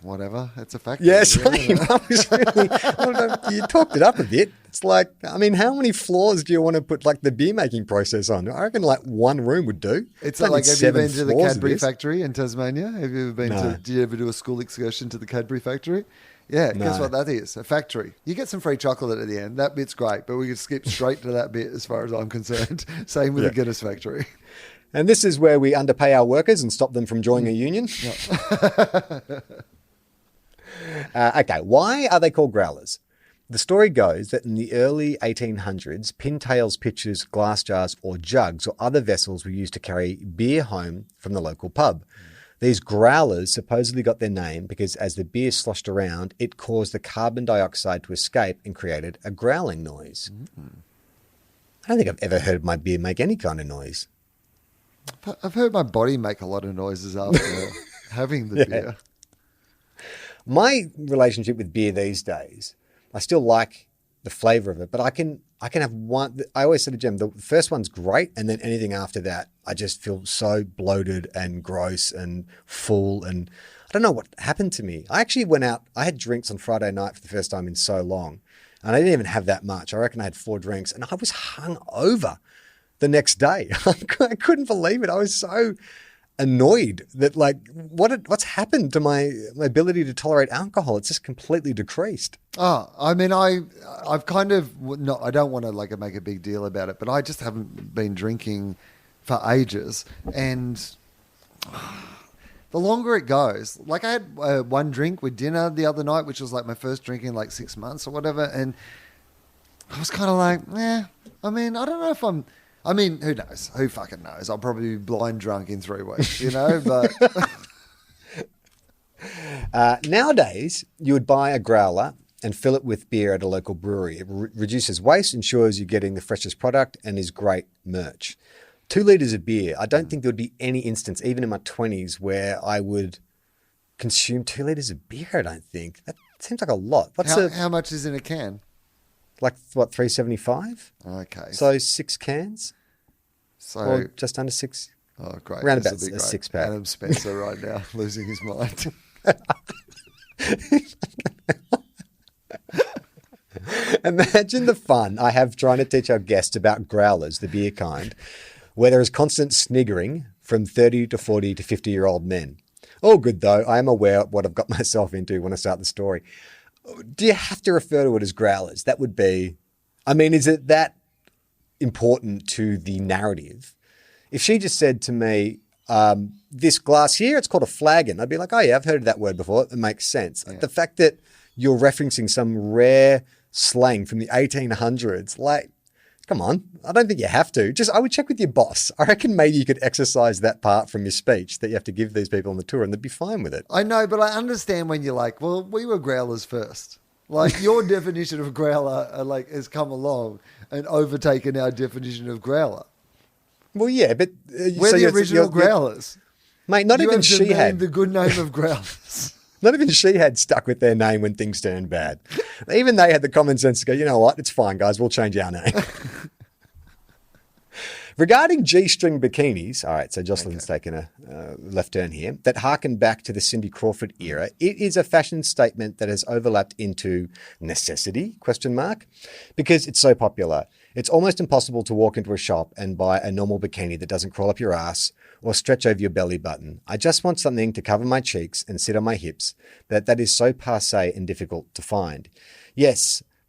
Whatever. It's a factory. Yeah, same. I was really, you talked it up a bit. It's like, I mean, how many floors do you want to put like the beer making process on? I reckon like one room would do. It's like, have you been to the Cadbury factory in Tasmania? Have you ever been did you ever do a school excursion to the Cadbury factory? Yeah, guess what that is? A factory. You get some free chocolate at the end. That bit's great, but we could skip straight to that bit as far as I'm concerned. Same with the Guinness factory. And this is where we underpay our workers and stop them from joining a union. Okay, why are they called growlers? The story goes that in the early 1800s, pintails, pitchers, glass jars, or jugs or other vessels were used to carry beer home from the local pub. These growlers supposedly got their name because as the beer sloshed around, it caused the carbon dioxide to escape and created a growling noise. I don't think I've ever heard my beer make any kind of noise. I've heard my body make a lot of noises after having the beer. My relationship with beer these days, I still like the flavour of it, but I can have one. I always say to Jem, the first one's great, and then anything after that, I just feel so bloated and gross and full, and I don't know what happened to me. I actually went out. I had drinks on Friday night for the first time in so long, and I didn't even have that much. I reckon I had 4 drinks, and I was hungover the next day. I couldn't believe it. I was so annoyed that like what's happened to my ability to tolerate alcohol. It's just completely decreased. Oh, I mean, I've kind of not. I don't want to like make a big deal about it, but I just haven't been drinking for ages, and the longer it goes, like I had one drink with dinner the other night, which was like my first drink in like 6 months or whatever, and I was kind of like, I mean, I don't know if I'm. I mean, who knows? Who fucking knows? I'll probably be blind drunk in 3 weeks, you know? But nowadays, you would buy a growler and fill it with beer at a local brewery. It reduces waste, ensures you're getting the freshest product, and is great merch. 2 litres of beer. I don't think there would be any instance, even in my 20s, where I would consume 2 litres of beer, I don't think. That seems like a lot. How much is in a can? Like, what, $3.75? Okay. So 6 cans? Or just under 6? Oh, great. Around about a 6-pack. Adam Spencer right now, losing his mind. Imagine the fun I have trying to teach our guests about growlers, the beer kind, where there is constant sniggering from 30 to 40 to 50-year-old men. All good, though. I am aware of what I've got myself into when I start the story. Do you have to refer to it as growlers? That would be... I mean, is it that important to the narrative? If she just said to me, this glass here, it's called a flagon, I'd be like, oh yeah, I've heard of that word before. It makes sense. Yeah. The fact that you're referencing some rare slang from the 1800s, like, come on. I don't think you have to. I would check with your boss. I reckon maybe you could exercise that part from your speech that you have to give these people on the tour and they'd be fine with it. I know, but I understand when you're like, well, we were growlers first. Like your definition of growler has come along and overtaken our definition of growler. Well, yeah, but... we're the original growlers. Mate, not even she had... the good name of growlers. Not even she had stuck with their name when things turned bad. Even they had the common sense to go, you know what, it's fine, guys, we'll change our name. Regarding G-string bikinis, all right, so Jocelyn's taken a left turn here, that harken back to the Cindy Crawford era, it is a fashion statement that has overlapped into necessity, ? Because it's so popular. It's almost impossible to walk into a shop and buy a normal bikini that doesn't crawl up your ass or stretch over your belly button. I just want something to cover my cheeks and sit on my hips, but that is so passé and difficult to find.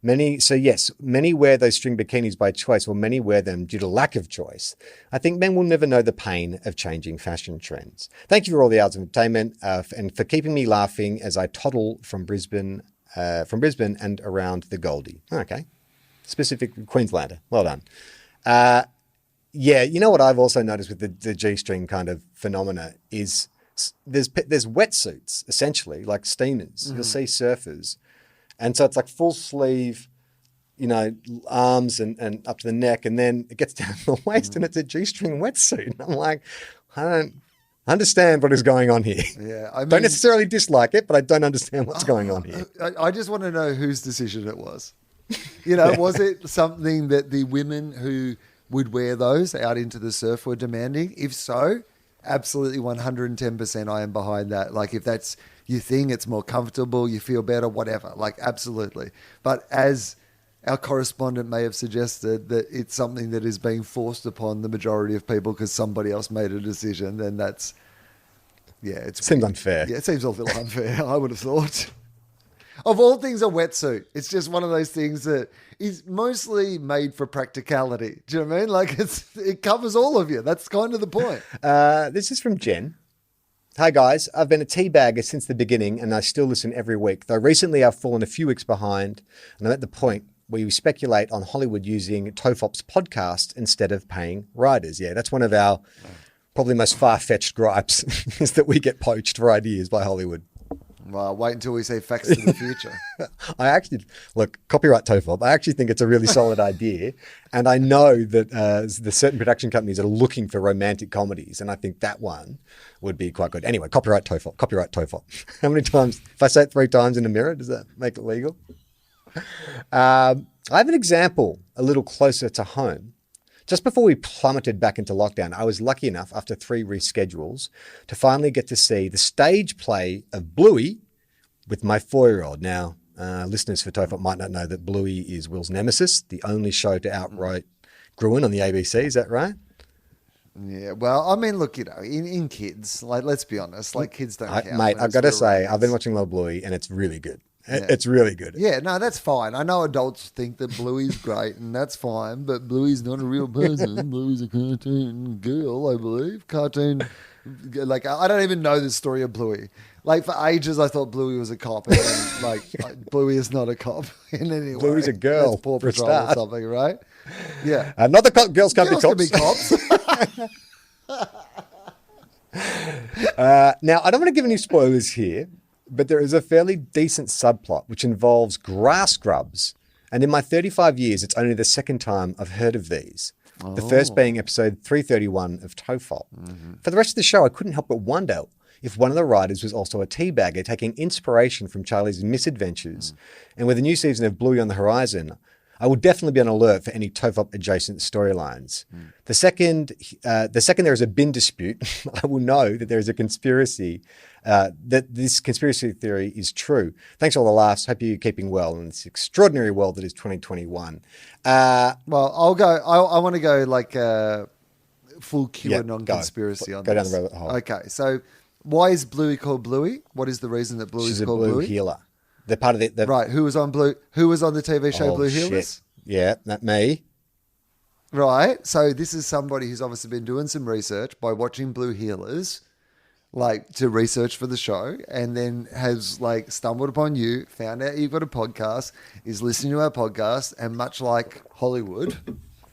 Many wear those string bikinis by choice, or many wear them due to lack of choice. I think men will never know the pain of changing fashion trends. Thank you for all the hours of entertainment and for keeping me laughing as I toddle from Brisbane and around the Goldie. Okay. Specific Queenslander. Well done. You know what I've also noticed with the G-string kind of phenomena is there's wetsuits, essentially, like steamers. Mm. You'll see surfers. And so it's like full sleeve, you know, arms and up to the neck, and then it gets down to the waist and it's a G-string wetsuit. And I'm like, I don't understand what is going on here. Yeah, I mean, don't necessarily dislike it, but I don't understand what's going on here. I just want to know whose decision it was. You know, was it something that the women who would wear those out into the surf were demanding? If so, absolutely 110% I am behind that. Like, if that's your thing, it's more comfortable, you feel better, whatever. Like, absolutely. But as our correspondent may have suggested, that it's something that is being forced upon the majority of people because somebody else made a decision, then that's, it seems unfair. Yeah, it seems a little unfair, I would have thought. Of all things, a wetsuit. It's just one of those things that is mostly made for practicality. Do you know what I mean? Like, it covers all of you. That's kind of the point. This is from Jen. Hi guys, I've been a teabagger since the beginning and I still listen every week, though recently I've fallen a few weeks behind and I'm at the point where we speculate on Hollywood using TOFOP's podcast instead of paying writers. Yeah, that's one of our probably most far-fetched gripes is that we get poached for ideas by Hollywood. Well, wait until we see Facts to the Future. Look, copyright TOFOP, I actually think it's a really solid idea. And I know that the certain production companies are looking for romantic comedies. And I think that one would be quite good. Anyway, copyright TOFOP. How many times, if I say it 3 times in the mirror, does that make it legal? I have an example a little closer to home. Just before we plummeted back into lockdown, I was lucky enough, after 3 reschedules, to finally get to see the stage play of Bluey with my 4-year-old. Now, listeners for TOFOP might not know that Bluey is Will's nemesis, the only show to outright Gruen on the ABC. Is that right? Yeah, well, I mean, look, you know, in kids, like, let's be honest, like, kids don't count. Mate, I've got to say, I've been watching Love Bluey and it's really good. Yeah. It's really good. Yeah, no, that's fine. I know adults think that Bluey's great, and that's fine, but Bluey's not a real person. Bluey's a cartoon girl, I believe. Cartoon, like, I don't even know the story of Bluey. Like, for ages, I thought Bluey was a cop, and then, like Bluey is not a cop in any way. Bluey's a girl. That's Paw Patrol or something, right? Yeah. Not the girls can't girls be cops. Can be cops. Now, I don't want to give any spoilers here, but there is a fairly decent subplot which involves grass grubs. And in my 35 years, it's only the second time I've heard of these. Oh. The first being episode 331 of TOFOP. Mm-hmm. For the rest of the show, I couldn't help but wonder if one of the writers was also a teabagger, taking inspiration from Charlie's misadventures. And with a new season of Bluey on the horizon, I will definitely be on alert for any TOFOP adjacent storylines. The second there is a bin dispute, I will know that there is a conspiracy, that this conspiracy theory is true. Thanks for all the laughs. Hope you're keeping well in this extraordinary world that is 2021. Well, I'll go. I want to go like full QAnon conspiracy on this. Go down the rabbit hole. Okay, so why is Bluey called Bluey? What is the reason that Bluey is called Bluey? She's a blue healer. They're part of the right. Who was on the TV show Blue Heelers? Shit. Yeah, not me. Right. So this is somebody who's obviously been doing some research by watching Blue Heelers, like to research for the show, and then has like stumbled upon you, found out you've got a podcast, is listening to our podcast, and much like Hollywood,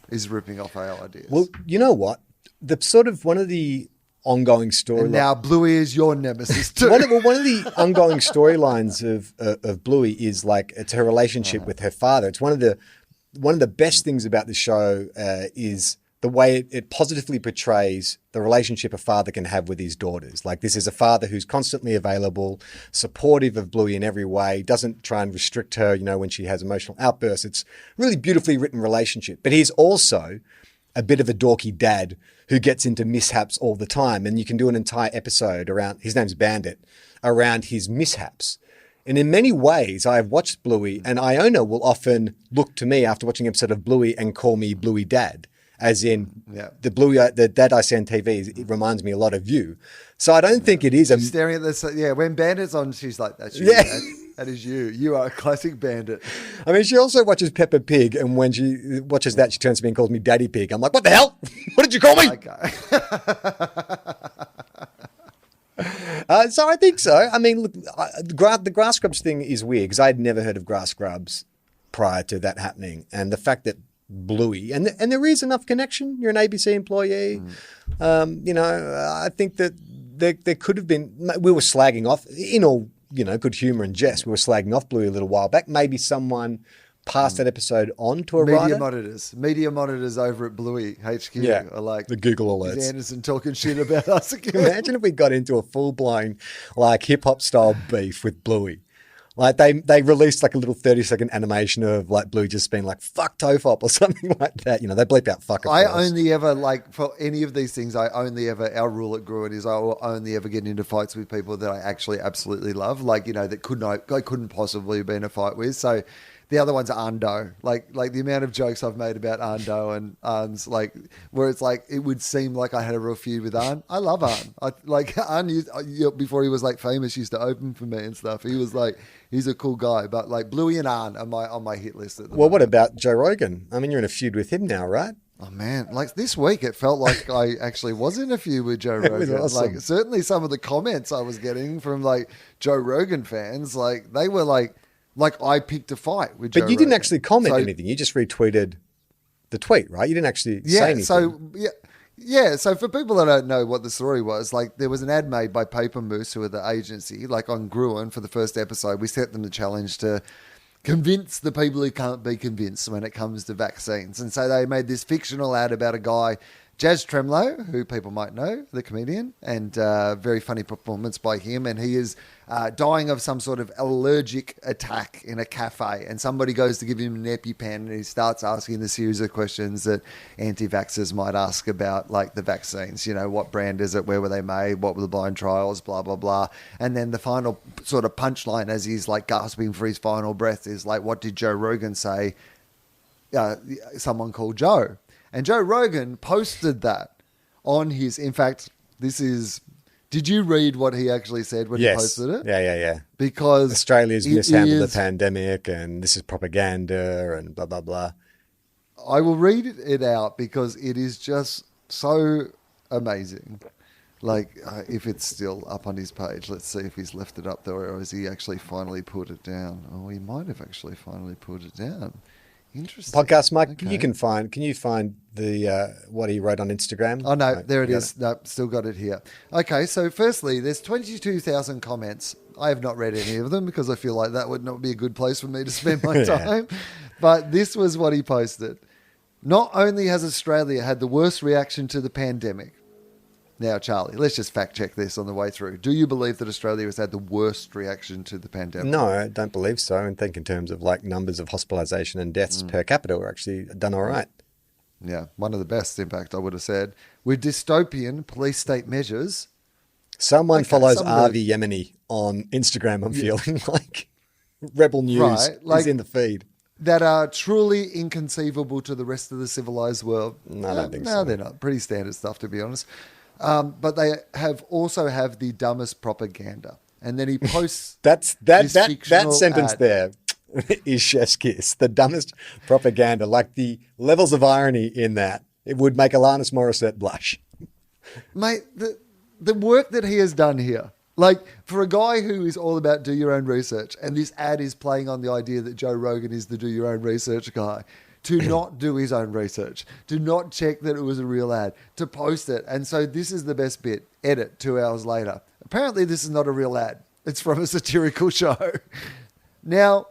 is ripping off our ideas. Well, you know what? The sort of one of the ongoing story. And now Bluey is your nemesis too. One of the ongoing storylines of Bluey is like it's her relationship with her father. It's one of the best things about the show is the way it positively portrays the relationship a father can have with his daughters. Like, this is a father who's constantly available, supportive of Bluey in every way, doesn't try and restrict her, you know, when she has emotional outbursts. It's a really beautifully written relationship. But he's also a bit of a dorky dad who gets into mishaps all the time. And you can do an entire episode around, his name's Bandit, around his mishaps. And in many ways, I have watched Bluey, and Iona will often look to me after watching an episode of Bluey and call me Bluey Dad, as in the dad I see on TV. It reminds me a lot of you. So I don't think it is. She's staring at this. Yeah, when Bandit's on, she's like, "That's you, Dad. That is you. You are a classic Bandit." I mean, she also watches Peppa Pig, and when she watches that, she turns to me and calls me Daddy Pig. I'm like, "What the hell? What did you call me?" Okay. So I think so. I mean, look, the grass scrubs thing is weird because I had never heard of grass scrubs prior to that happening. And the fact that Bluey, and there is enough connection. You're an ABC employee. You know, I think that there could have been, we were slagging off, in all, you know, good humor and jest, we were slagging off Bluey a little while back. Maybe someone passed that episode on to a writer. Media monitors over at Bluey HQ are like the Google alerts. Is Anderson talking shit about us again? Imagine if we got into a full-blown like hip-hop style beef with Bluey. Like they released like a little 30-second animation of like Blue just being like, fuck TOFOP or something like that. You know, they bleep out fuck. I only ever, like, for any of these things, our rule at Gruit is I will only ever get into fights with people that I actually absolutely love. Like, you know, that I couldn't possibly have been in a fight with. So the other one's Ando. Like the amount of jokes I've made about Ando and Arn's, like, where it's like, it would seem like I had a real feud with Arn. I love Arn. Arn before he was like famous, used to open for me and stuff. He was like, he's a cool guy. But like Bluey and Arn are on my hit list at the moment. What about Joe Rogan? I mean, you're in a feud with him now, right? Oh man, like this week it felt like I actually was in a feud with Joe Rogan. It was awesome. Like certainly some of the comments I was getting from like Joe Rogan fans, like they were like I picked a fight with Joe Rogan. But you didn't actually comment anything. You just retweeted the tweet, right? You didn't actually say anything. So for people that don't know what the story was, like there was an ad made by Paper Moose, who are the agency, like on Gruen for the first episode. We set them the challenge to convince the people who can't be convinced when it comes to vaccines. And so they made this fictional ad about a guy, Jazz Tremlow, who people might know, the comedian, and very funny performance by him. And he is dying of some sort of allergic attack in a cafe. And somebody goes to give him an EpiPen and he starts asking the series of questions that anti-vaxxers might ask about, like the vaccines. You know, what brand is it? Where were they made? What were the blind trials? Blah, blah, blah. And then the final sort of punchline as he's like gasping for his final breath is like, what did Joe Rogan say? Someone called Joe. And Joe Rogan posted that on his, in fact, did you read what he actually said when he posted it? Yeah. Because Australia's mishandled the pandemic and this is propaganda and blah, blah, blah. I will read it out because it is just so amazing. Like, if it's still up on his page, let's see if he's left it up there or has he actually finally put it down. Oh, he might have actually finally put it down. Interesting. Podcast Mike, okay. Can you find the what he wrote on Instagram? Oh no, there it is. No, still got it here. Okay, so firstly, there's 22,000 comments. I have not read any of them because I feel like that would not be a good place for me to spend my time. But this was what he posted. Not only has Australia had the worst reaction to the pandemic. Now, Charlie, let's just fact check this on the way through. Do you believe that Australia has had the worst reaction to the pandemic? No, I don't believe so. I think in terms of like numbers of hospitalisation and deaths per capita, we're actually done all right. Yeah, one of the best, in fact, I would have said. With dystopian police state measures. Someone follows Avi Yemeni on Instagram, I'm feeling like. Rebel News is in the feed. That are truly inconceivable to the rest of the civilised world. No, I don't think so. No, they're not. Pretty standard stuff, to be honest. But they also have the dumbest propaganda. And then he posts that sentence ad. There is chef's kiss. The dumbest propaganda. Like the levels of irony in that. It would make Alanis Morissette blush. Mate, the work that he has done here. Like, for a guy who is all about do your own research, and this ad is playing on the idea that Joe Rogan is the do your own research guy, to not do his own research, to not check that it was a real ad, to post it. And so this is the best bit. Edit 2 hours later. Apparently this is not a real ad. It's from a satirical show. Now,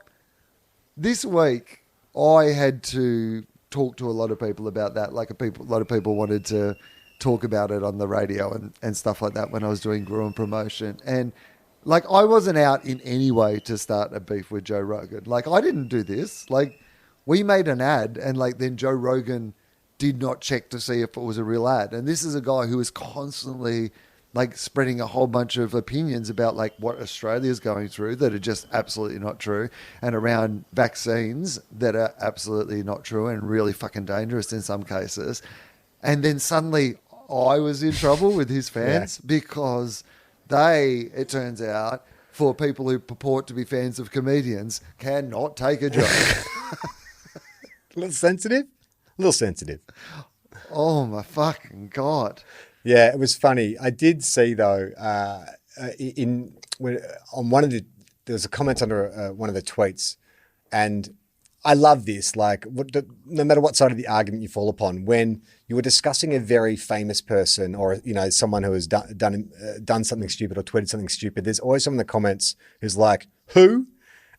this week, I had to talk to a lot of people about that. Like a lot of people wanted to talk about it on the radio and stuff like that when I was doing Gruen promotion. And like, I wasn't out in any way to start a beef with Joe Rogan. Like, I didn't do this. Like, we made an ad and like then Joe Rogan did not check to see if it was a real ad. And this is a guy who is constantly like spreading a whole bunch of opinions about like what Australia is going through that are just absolutely not true, and around vaccines that are absolutely not true and really fucking dangerous in some cases. And then suddenly I was in trouble with his fans because it turns out, for people who purport to be fans of comedians, cannot take a joke. A little sensitive. Oh my fucking God. Yeah, it was funny. I did see though, there was a comment under one of the tweets, and I love this. Like, no matter what side of the argument you fall upon, when you were discussing a very famous person or someone who has done something stupid or tweeted something stupid, there's always someone in the comments who's like, "Who?"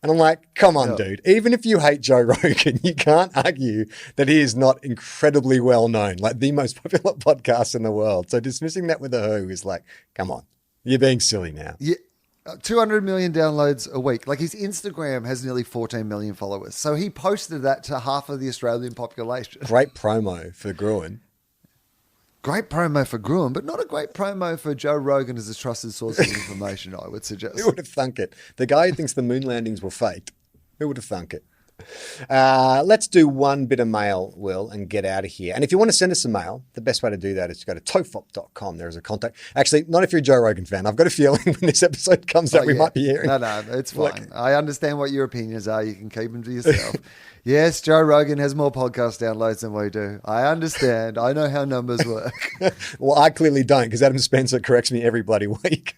And I'm like, come on, dude. Even if you hate Joe Rogan, you can't argue that he is not incredibly well known, like the most popular podcast in the world. So dismissing that with a who is like, come on, you're being silly now. Yeah. 200 million downloads a week. Like his Instagram has nearly 14 million followers. So he posted that to half of the Australian population. Great promo for Gruen. Great promo for Gruen, but not a great promo for Joe Rogan as a trusted source of information, I would suggest. Who would have thunk it? The guy who thinks the moon landings were fake. Who would have thunk it? Let's do one bit of mail, Will, and get out of here. And if you want to send us a mail, the best way to do that is to go to tofop.com. There is a contact. Actually, not if you're a Joe Rogan fan. I've got a feeling when this episode comes out, we might be hearing. No, it's fine. I understand what your opinions are. You can keep them to yourself. Yes, Joe Rogan has more podcast downloads than we do. I understand. I know how numbers work. Well, I clearly don't, because Adam Spencer corrects me every bloody week.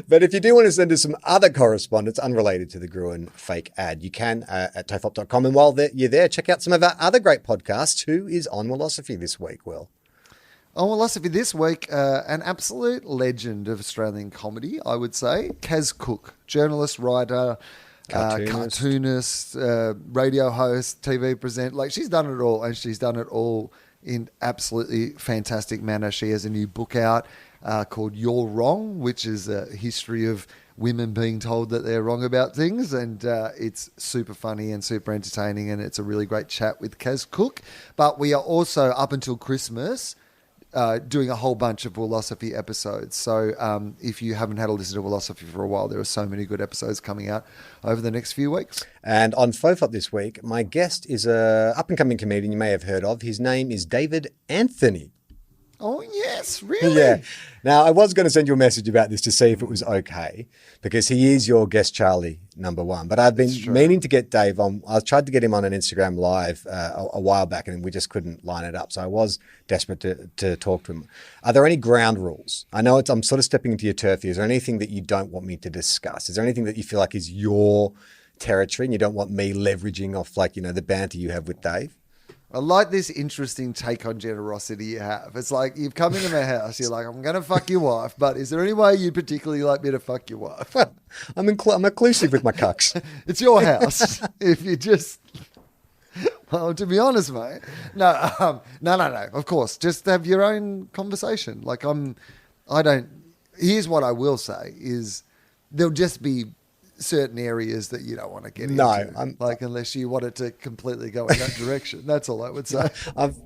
But if you do want to send us some other correspondence unrelated to the Gruen fake ad, you can at tofop.com. And while you're there, check out some of our other great podcasts. Who is on Willosophy this week, Will? On Willosophy this week, an absolute legend of Australian comedy, I would say. Kaz Cook, journalist, writer, cartoonist, radio host, TV presenter. Like, she's done it all, and she's done it all in absolutely fantastic manner. She has a new book out called You're Wrong, which is a history of women being told that they're wrong about things, and it's super funny and super entertaining, and it's a really great chat with Kaz Cook. But we are also, up until Christmas, doing a whole bunch of Willosophy episodes. So if you haven't had a listen to Willosophy for a while, there are so many good episodes coming out over the next few weeks. And on FOFOP this week, my guest is a up-and-coming comedian you may have heard of. His name is David Anthony. Oh, yes, really? Yeah. Now, I was going to send you a message about this to see if it was okay, because he is your guest Charlie #1. But I've been meaning to get Dave on. I tried to get him on an Instagram Live a while back, and we just couldn't line it up. So I was desperate to talk to him. Are there any ground rules? I know I'm sort of stepping into your turf here. Is there anything that you don't want me to discuss? Is there anything that you feel like is your territory and you don't want me leveraging off, like, the banter you have with Dave? I like this interesting take on generosity you have. It's like, you've come into my house, you're like, I'm going to fuck your wife, but is there any way you'd particularly like me to fuck your wife? Well, I'm inclusive with my cucks. It's your house. If you just... Well, to be honest, mate. No. Of course, just have your own conversation. Like, here's what I will say is there'll just be certain areas that you don't want to get into. Unless you want it to completely go in that direction. That's all I would say. I've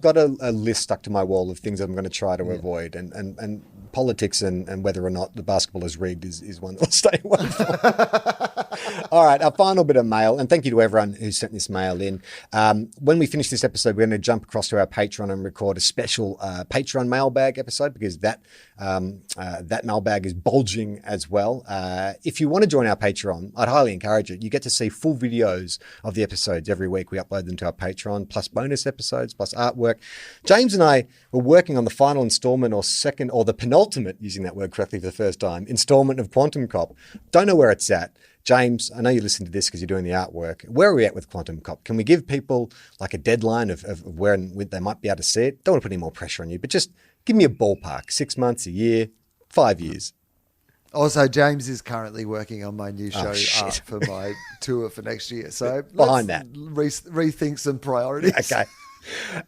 got a list stuck to my wall of things I'm going to try to avoid, and politics and whether or not the basketball is rigged is one that I'll stay away from. All right, our final bit of mail, and thank you to everyone who sent this mail in. When we finish this episode, we're going to jump across to our Patreon and record a special Patreon mailbag episode, because that mailbag is bulging as well. If you want to join our Patreon, I'd highly encourage it. You get to see full videos of the episodes every week. We upload them to our Patreon, plus bonus episodes, plus artwork. James and I were working on the final installment or the penultimate, using that word correctly for the first time, installment of Quantum Cop. Don't know where it's at. James, I know you listen to this because you're doing the artwork. Where are we at with Quantum Cop? Can we give people like a deadline of where they might be able to see it? Don't want to put any more pressure on you, but just give me a ballpark. 6 months, a year, 5 years. Also, James is currently working on my new show art for my tour for next year. So behind that, rethink some priorities. Okay.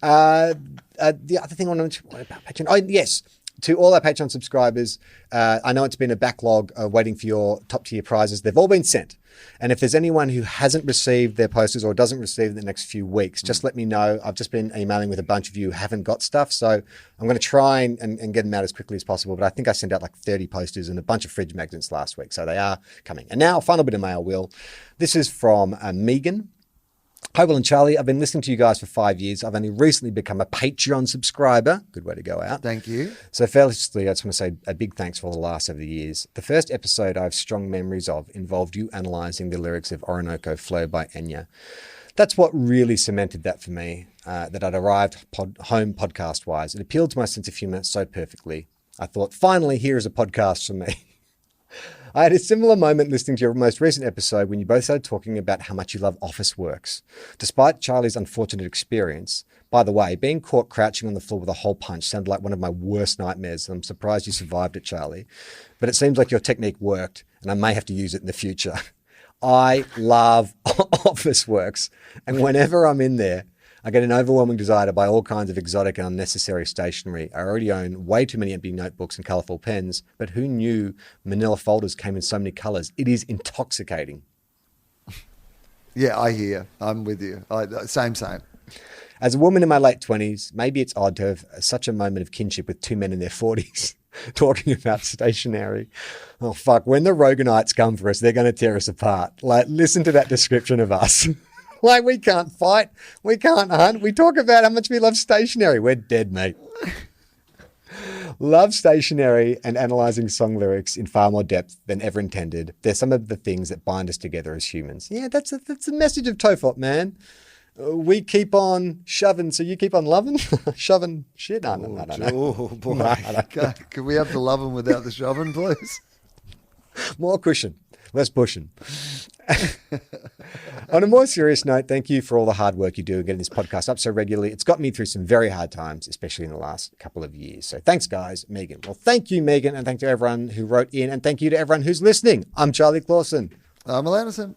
The other thing I want to mention about Patreon. Oh, yes. To all our Patreon subscribers, I know it's been a backlog waiting for your top tier prizes. They've all been sent. And if there's anyone who hasn't received their posters or doesn't receive in the next few weeks, just let me know. I've just been emailing with a bunch of you who haven't got stuff. So I'm going to try and get them out as quickly as possible. But I think I sent out like 30 posters and a bunch of fridge magnets last week. So they are coming. And now, final bit of mail, Will. This is from Megan. Hi, Will and Charlie. I've been listening to you guys for 5 years. I've only recently become a Patreon subscriber. Good way to go out. Thank you. So firstly, I just want to say a big thanks for all the last of the years. The first episode I have strong memories of involved you analysing the lyrics of Orinoco Flow by Enya. That's what really cemented that for me, that I'd arrived home podcast-wise. It appealed to my sense of humour so perfectly. I thought, finally, here is a podcast for me. I had a similar moment listening to your most recent episode when you both started talking about how much you love office works. Despite Charlie's unfortunate experience, by the way, being caught crouching on the floor with a hole punch sounded like one of my worst nightmares, and I'm surprised you survived it, Charlie. But it seems like your technique worked, and I may have to use it in the future. I love office works, and whenever I'm in there, I get an overwhelming desire to buy all kinds of exotic and unnecessary stationery. I already own way too many empty notebooks and colourful pens, but who knew manila folders came in so many colours? It is intoxicating. Yeah, I hear. I'm with you. Same. As a woman in my late 20s, maybe it's odd to have such a moment of kinship with two men in their 40s talking about stationery. Oh, fuck. When the Roganites come for us, they're going to tear us apart. Like, listen to that description of us. Like, we can't fight. We can't hunt. We talk about how much we love stationery. We're dead, mate. Love stationery and analysing song lyrics in far more depth than ever intended. They're some of the things that bind us together as humans. Yeah, that's the message of TOFOP, man. We keep on shoving, so you keep on loving? Shoving shit? No. Oh, boy. Can we have the loving without the shoving, please? More cushion, less pushing. On a more serious note, thank you for all the hard work you do in getting this podcast up so regularly. It's got me through some very hard times, especially in the last couple of years. So thanks, guys. Megan. Well, thank you, Megan, and thank you to everyone who wrote in, and thank you to everyone who's listening. I'm Charlie Clausen. I'm Al Anderson.